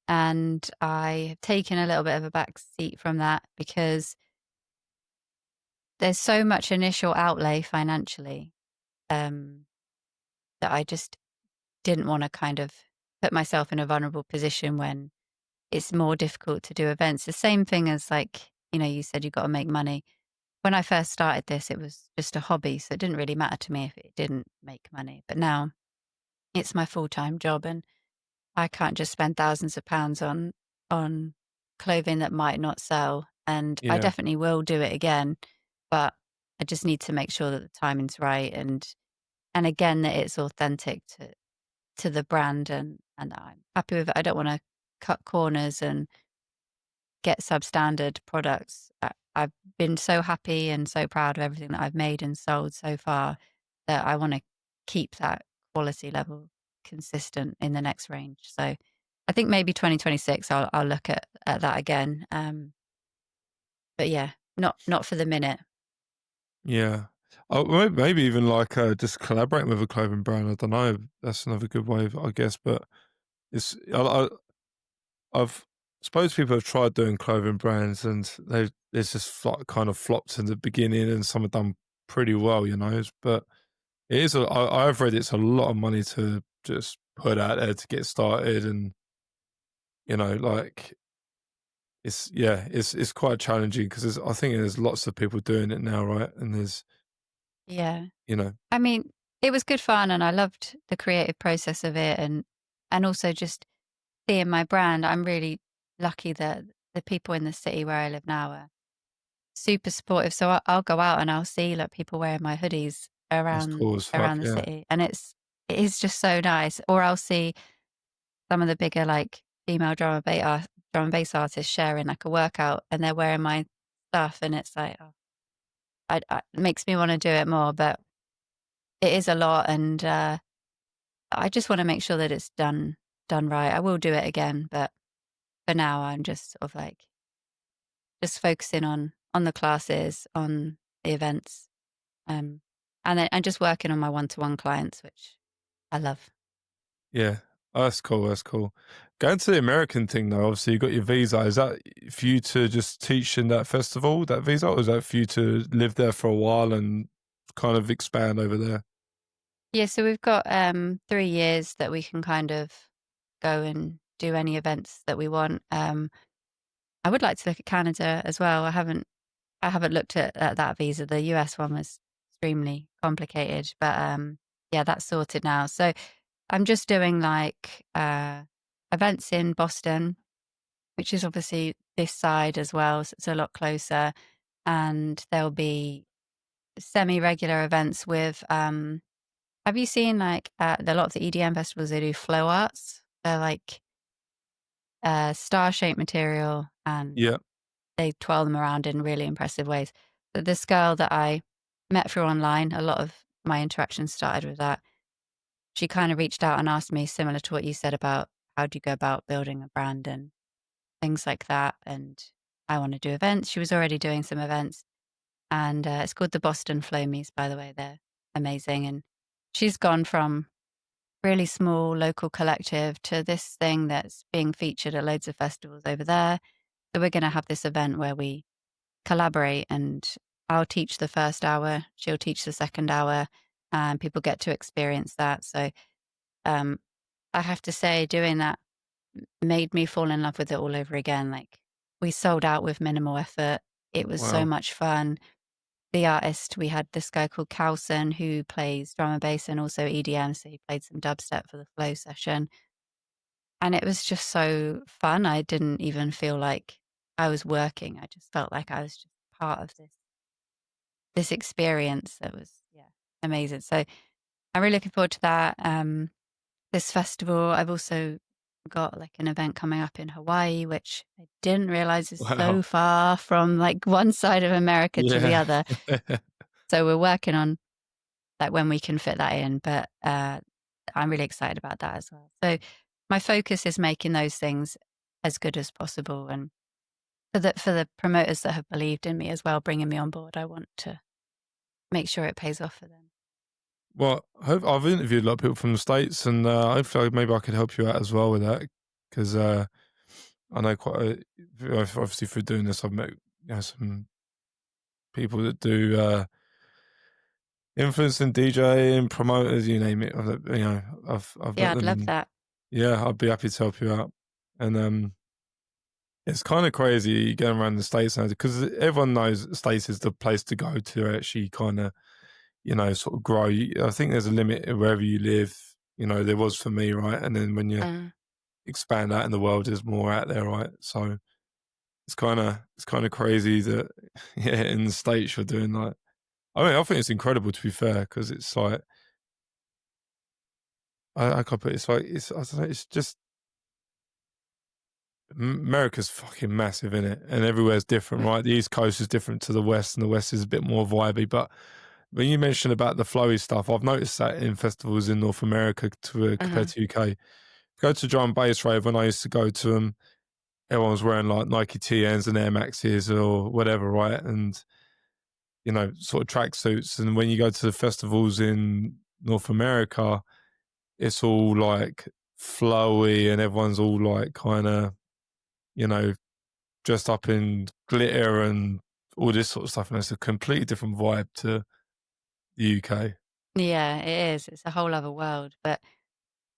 and I have taken a little bit of a back seat from that because there's so much initial outlay financially, um, that I just didn't wanna kind of put myself in a vulnerable position when it's more difficult to do events. The same thing as, like, you said you got to make money. When I first started this, it was just a hobby, so it didn't really matter to me if it didn't make money. But now it's my full-time job, and I can't just spend thousands of pounds on clothing that might not sell. And I Yeah. definitely will do it again, but I just need to make sure that the timing's right, and again that it's authentic to the brand, and that I'm happy with it. I don't want to cut corners and get substandard products. I've been so happy and so proud of everything that I've made and sold so far that I want to keep that quality level consistent in the next range. So I think maybe 2026 I'll look at that again. But yeah, not for the minute. Yeah. Oh, maybe even like just collaborating with a clothing brand. I don't know. That's another good way, I guess. But it's I've suppose people have tried doing clothing brands and it's just kind of flopped in the beginning, and some have done pretty well, But it is. I've read it's a lot of money to just put out there to get started, and like it's quite challenging because I think there's lots of people doing it now, right? And there's Yeah. you know I mean, it was good fun and I loved the creative process of it, and also just seeing my brand. I'm really lucky that the people in the city where I live now are super supportive. So I'll go out and I'll see like people wearing my hoodies that's around cool as fuck. around the Yeah, city, and it is just so nice. Or I'll see some of the bigger like female drum and bass artists sharing like a workout, and they're wearing my stuff, and it's like, oh, it makes me want to do it more. But it is a lot, and I just want to make sure that it's done right. I will do it again, but for now, I'm just sort of like just focusing on the classes, on the events, um, and then and just working on my one-to-one clients, which I love. yeah. Oh, that's cool. That's cool. Going to the American thing though, obviously you got your visa. Is that for you to just teach in that festival, that visa, or is that for you to live there for a while and kind of expand over there? Yeah, so we've got 3 years that we can kind of go and do any events that we want. I would like to look at Canada as well. I haven't looked at that visa. The US one was extremely complicated, but yeah, that's sorted now. So I'm just doing like events in Boston, which is obviously this side as well. So it's a lot closer. And there'll be semi-regular events with have you seen like a lot of the EDM festivals, they do flow arts. They're like star-shaped material, and Yeah. they twirl them around in really impressive ways. But this girl that I met through online, a lot of my interactions started with that. She kind of reached out and asked me similar to what you said about how do you go about building a brand and things like that. And I want to do events. She was already doing some events, and it's called the Boston Flomies, by the way. They're amazing. And she's gone from really small local collective to this thing that's being featured at loads of festivals over there. So we're going to have this event where we collaborate, and I'll teach the first hour, she'll teach the second hour, and people get to experience that. So um, I have to say, doing that made me fall in love with it all over again. Like, we sold out with minimal effort. It was so Wow. much fun. The artist, we had this guy called Carlson who plays drum and bass and also EDM. So he played some dubstep for the flow session. And it was just so fun. I didn't even feel like I was working. I just felt like I was just part of this experience that was, yeah, amazing. So I'm really looking forward to that. This festival, I've also got like an event coming up in Hawaii, which I didn't realize is so Wow. far from like one side of America to the Yeah. other. So we're working on like when we can fit that in, but I'm really excited about that as well. So my focus is making those things as good as possible, and for the promoters that have believed in me as well, bringing me on board, I want to make sure it pays off for them. Well, I've interviewed a lot of people from the States, and hopefully maybe I could help you out as well with that because I know obviously through doing this, I've met some people that do influencing, DJing, promoters, you name it. I've met Yeah, I'd them, love and that. yeah, I'd be happy to help you out. And It's kind of crazy going around the States now because everyone knows the States is the place to go to actually kind of, sort of grow. I think there's a limit wherever you live, there was for me, right? And then when you Mm. expand out in the world, there's more out there, right? So it's kind of crazy that, yeah, in the States you're doing like, I mean, I think it's incredible to be fair because it's like, I can't put it, it's like, I don't know, it's just, America's fucking massive in it, and everywhere's different, right? The East Coast is different to the West, and the West is a bit more vibey. But when you mentioned about the flowy stuff, I've noticed that in festivals in North America compared Mhm. to UK. Go to drum and bass rave when I used to go to them. Everyone was wearing like Nike TNs and Air Maxes or whatever, right? And sort of tracksuits. And when you go to the festivals in North America, it's all like flowy, and everyone's all like kind of you know dressed up in glitter and all this sort of stuff, and it's a completely different vibe to the UK. Yeah, it is. It's a whole other world, but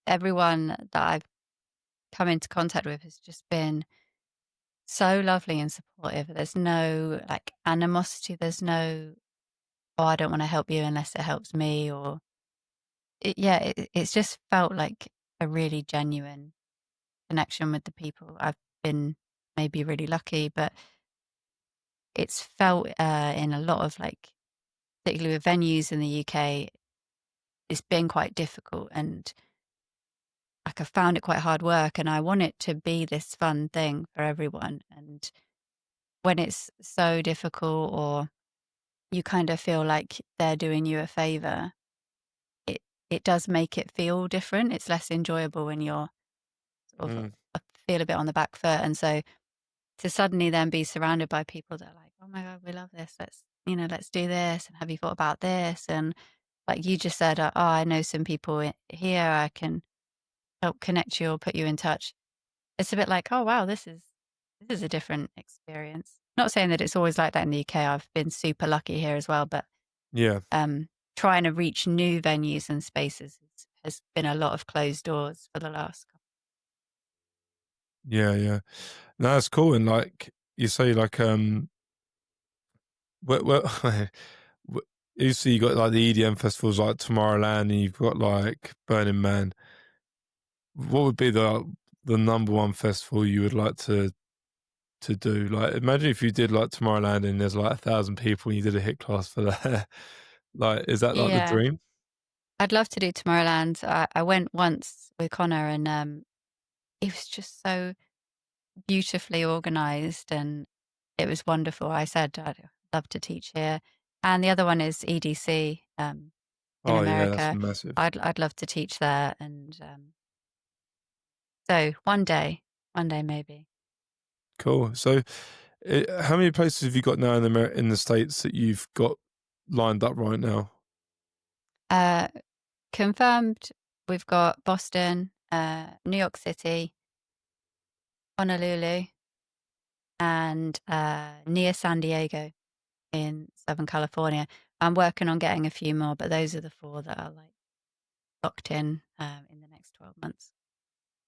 everyone that I've come into contact with has just been so lovely and supportive. There's no, like, animosity. There's no, "Oh, I don't wanna help you unless it helps me," or it's just felt like a really genuine connection with the people. I've been maybe really lucky, but it's felt, in a lot of, like, particularly with venues in the UK, it's been quite difficult and, like, I found it quite hard work, and I want it to be this fun thing for everyone, and when it's so difficult or you kind of feel like they're doing you a favor, it it does make it feel different. It's less enjoyable when you're sort of Mm. feel a bit on the back foot, and so to suddenly then be surrounded by people that are like, "Oh my god, we love this. Let's do this, and have you thought about this?" And like you just said, "Oh, I know some people here. I can help connect you or put you in touch." It's a bit like, "Oh wow, this is a different experience." Not saying that it's always like that in the UK. I've been super lucky here as well, but Yeah, trying to reach new venues and spaces has been a lot of closed doors for the last couple. yeah, yeah. No, that's cool. And like you say, like well, you see, you got like the EDM festivals like Tomorrowland, and you've got like Burning Man. What would be the number one festival you would like to do? Like, imagine if you did like Tomorrowland and there's like 1,000 people and you did a hit class for that. Like, is that like the Yeah, dream? I'd love to do Tomorrowland. I went once with Connor, and it was just so beautifully organized, and it was wonderful. I said I'd love to teach here, and the other one is EDC in Oh yeah, that's America. massive. I'd love to teach there, and so one day maybe. Cool. So, how many places have you got now in in the States that you've got lined up right now? Uh, Confirmed. We've got Boston, New York City, Honolulu, and near San Diego in Southern California. I'm working on getting a few more, but those are the four that are like locked in the next 12 months.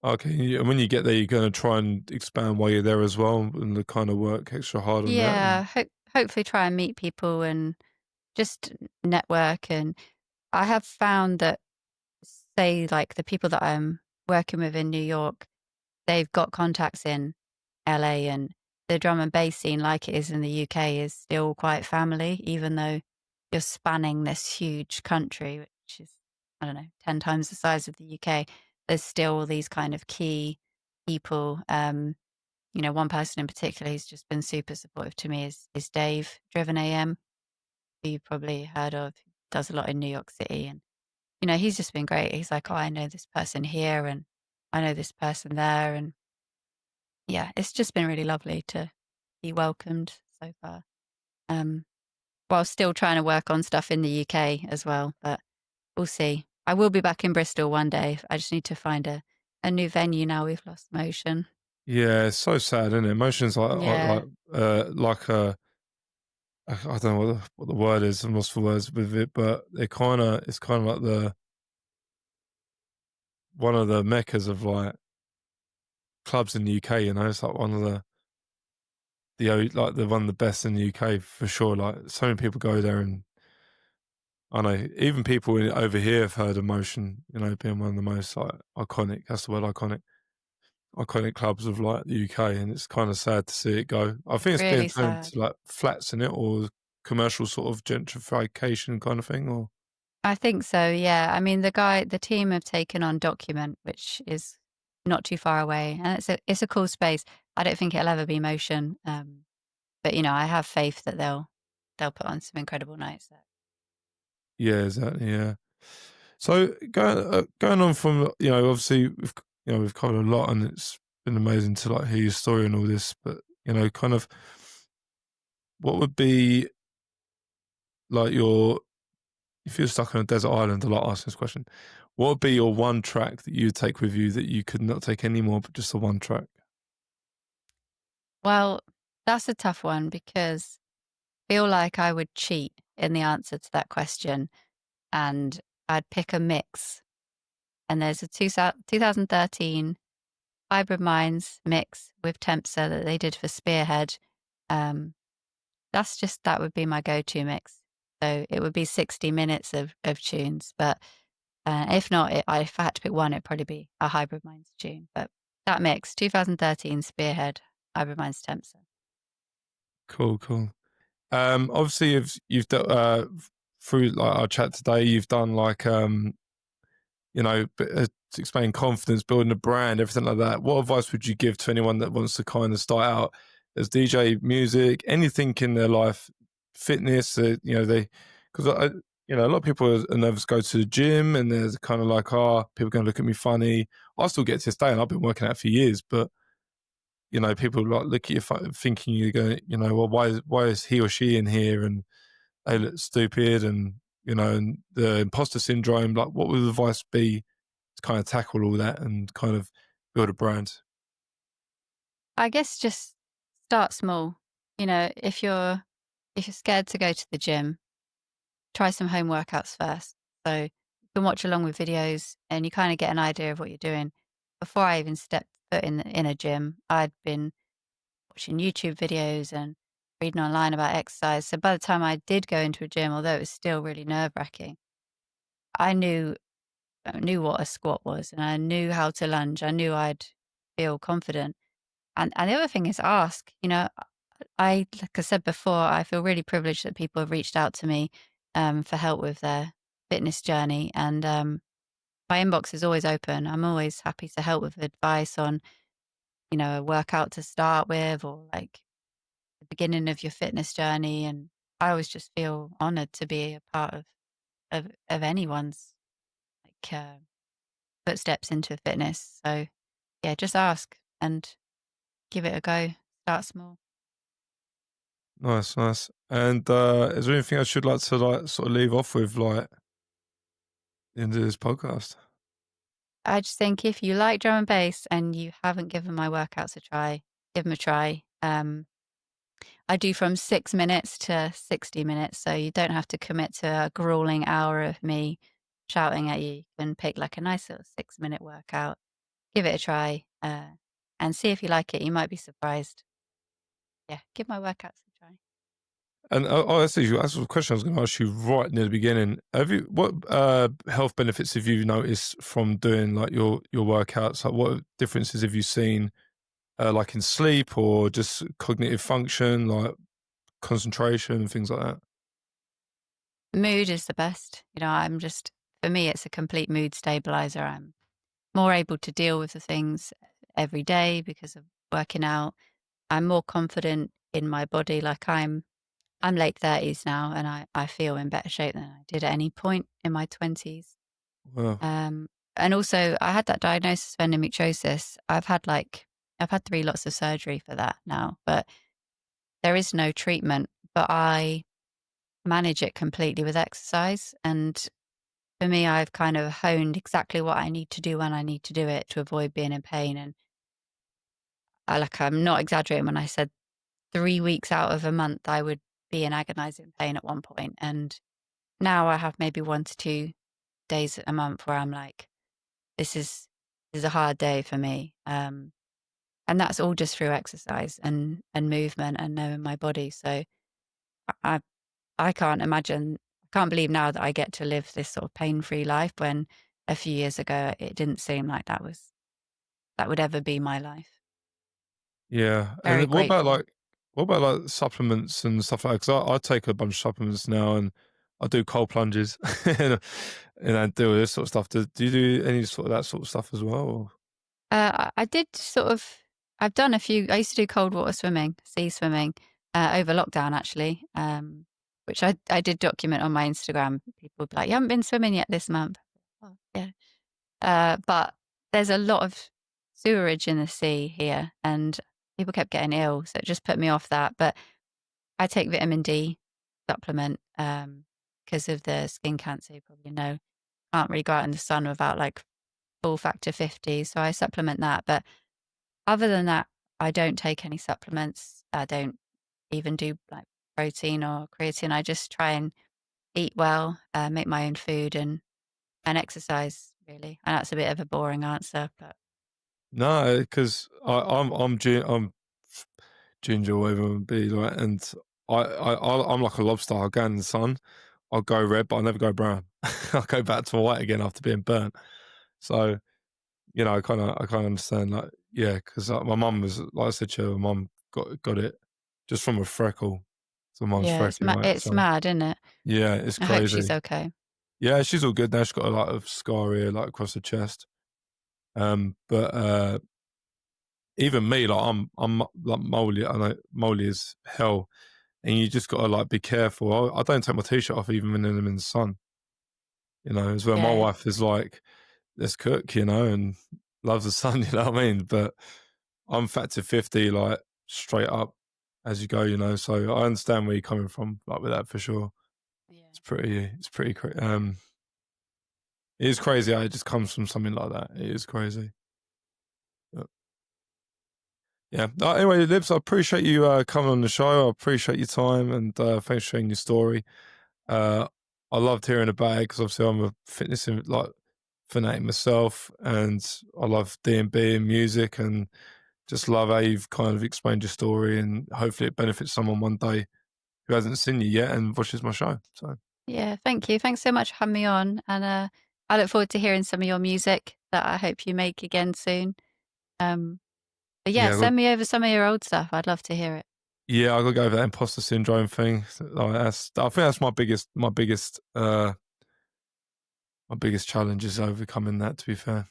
Okay, and when you get there, you're going to try and expand while you're there as well, and the kind of work extra hard on that. Yeah, And hopefully try and meet people and just network. And I have found that, say, like the people that I'm working with in New York, they've got contacts in LA, and the drum and bass scene, like it is in the UK, is still quite family, even though you're spanning this huge country, which is, I don't know, 10 times the size of the UK. There's still these kind of key people. One person in particular who's just been super supportive to me is Dave, Driven AM, who you've probably heard of. He does a lot in New York City. And, he's just been great. He's like, "Oh, I know this person here and I know this person there." And yeah, it's just been really lovely to be welcomed so far. Um, while still trying to work on stuff in the UK as well, but we'll see. I will be back in Bristol one day. I just need to find a new venue now we've lost motion. yeah, it's so sad, isn't it? Emotions Yeah. like I don't know what the word is. I'm lost for words with it, but it's kind of like the one of the meccas of like clubs in the UK. It's like one of the like the one of the best in the UK for sure. Like so many people go there, and I know even people over here have heard of Motion, you know, being one of the most like iconic. That's the word, iconic. Iconic clubs of like the UK, and it's kind of sad to see it go. I think it's being Really turned sad. to like flats in it, or commercial sort of gentrification kind of thing, or I think so, yeah. I mean, the team have taken on Document, which is not too far away, and it's a cool space. I don't think it'll ever be Motion, but, I have faith that they'll put on some incredible nights there. yeah, exactly, yeah. So going on from obviously we've covered a lot, and it's been amazing to like hear your story and all this, but kind of what would be like your if you're stuck on a desert island, a lot asking this question, what would be your one track that you'd take with you that you could not take anymore, but just the one track? Well, that's a tough one because I feel like I would cheat in the answer to that question, and I'd pick a mix. And there's a 2013 Hybrid Minds mix with Tempsa that they did for Spearhead. Um, that would be my go-to mix. So it would be 60 minutes of tunes, but if not, if I had to pick one, it'd probably be a Hybrid Minds tune. But that mix, 2013 Spearhead, Hybrid Minds Tempsa. Cool, cool. Obviously, through like our chat today, you've done like to explain confidence, building a brand, everything like that. What advice would you give to anyone that wants to kind of start out as DJ, music, anything in their life, fitness? They because a lot of people are nervous to go to the gym, and there's kind of like, oh, people are going to look at me funny. I still get to this day, and I've been working out for years, but people like look at you thinking you're going, well, why is he or she in here, and they look stupid, and and the imposter syndrome. Like, what would the advice be to kind of tackle all that and kind of build a brand? I guess just start small. If you're scared to go to the gym, try some home workouts first. So you can watch along with videos and you kind of get an idea of what you're doing. Before I even stepped foot in a gym, I'd been watching YouTube videos and reading online about exercise. So by the time I did go into a gym, although it was still really nerve-wracking, I knew what a squat was and I knew how to lunge. I knew I'd feel confident. And the other thing is ask. Like I said before, I feel really privileged that people have reached out to me for help with their fitness journey. And my inbox is always open. I'm always happy to help with advice on, a workout to start with or like the beginning of your fitness journey. And I always just feel honored to be a part of anyone's like footsteps into fitness. So yeah, just ask and give it a go. Start small. Nice, nice. And is there anything I should like to like sort of leave off with, like the end of this podcast? I just think if you like drum and bass and you haven't given my workouts a try, give them a try. I do from 6 minutes to 60 minutes, so you don't have to commit to a grueling hour of me shouting at you. You can pick like a nice little 6-minute workout, give it a try, and see if you like it. You might be surprised. Yeah, give my workouts a try. And that's a question I was going to ask you right near the beginning. What health benefits have you noticed from doing like your workouts? Like, what differences have you seen, like in sleep or just cognitive function, like concentration and things like that? Mood is the best. For me, it's a complete mood stabilizer. I'm more able to deal with the things every day because of working out. I'm more confident in my body. Like I'm late 30s now and I feel in better shape than I did at any point in my 20s. Wow. And also I had that diagnosis of endometriosis. I've had 3 lots of surgery for that now, but there is no treatment, but I manage it completely with exercise. And for me, I've kind of honed exactly what I need to do when I need to do it to avoid being in pain. And I'm not exaggerating when I said 3 weeks out of a month, I would be in agonizing pain at one point, and now I have maybe 1 to 2 days a month where I'm like, "This is a hard day for me." And that's all just through exercise and movement and knowing my body. So I I can't imagine, I can't believe now that I get to live this sort of pain-free life when a few years ago it didn't seem like that would ever be my life. Yeah, and Very then grateful. what about like supplements and stuff like that? Because I take a bunch of supplements now, and I do cold plunges, and I do this sort of stuff. Do you do any sort of that sort of stuff as well? Or? I did sort of, I've done a few, I used to do cold water swimming, sea swimming, over lockdown actually, which I did document on my Instagram. People would be like, "You haven't been swimming yet this month." Oh, yeah. But there's a lot of sewerage in the sea here, and people kept getting ill, so it just put me off that. But I take vitamin D supplement, because of the skin cancer. You probably know, can't really go out in the sun without like full factor 50, so I supplement that. But other than that, I don't take any supplements. I don't even do like protein or creatine. I just try and eat well, make my own food, and exercise really. And that's a bit of a boring answer, but No, because I'm ginger, whatever it would be, like, and I'm like a lobster. I go in the sun, I'll go red, but I never go brown. I go back to white again after being burnt. So I kind of understand, like, yeah, because my mum was like I said to you, my mum got it just from a freckle. So mum's yeah, freckly, right? it's So mad, isn't it? yeah, it's I hope she's crazy. okay. Yeah, she's all good now. She's got a lot of scar here, like across the chest. But even me, like I'm like moly. I know moly is hell, and you just gotta like be careful. I don't take my t-shirt off even when I'm in the sun. As well. My Yeah, wife is like, let's cook, and loves the sun. You know what I mean? But I'm factor 50, like straight up as you go. So I understand where you're coming from, like with that for sure. yeah, It is crazy how it just comes from something like that. It is crazy. But, yeah. Anyway, Libs, I appreciate you coming on the show. I appreciate your time and thanks for sharing your story. Uh, I loved hearing about it because obviously I'm a fitness like fanatic myself, and I love D&B and music, and just love how you've kind of explained your story, and hopefully it benefits someone one day who hasn't seen you yet and watches my show. So yeah. Thank you. Thanks so much for having me on, and I look forward to hearing some of your music that I hope you make again soon. Um, but yeah, yeah, send me over some of your old stuff. I'd love to hear it. I gotta go over that imposter syndrome thing. I think that's my biggest challenge is overcoming that. To be fair,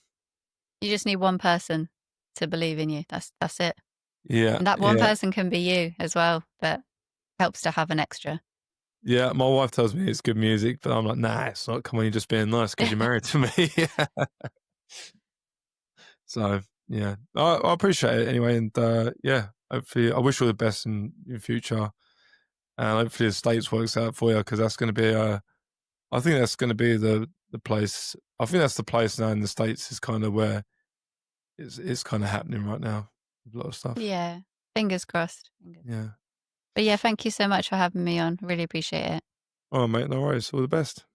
You just need one person to believe in you. That's it. yeah, And that one yeah, person can be you as well, but helps to have an extra. yeah. My wife tells me it's good music, but I'm like, nah, it's not. Come on, you're just being nice because you're married to me. So yeah, I appreciate it anyway, and yeah, hopefully, I wish you all the best in your future, and hopefully the States works out for you because that's going to be I think that's going to be the place. I think that's the place now in the States is kind of where it's kind of happening right now. A lot of stuff. Yeah. Fingers crossed. Fingers. Yeah. But yeah, thank you so much for having me on. Really appreciate it. All right, mate. No worries. All the best.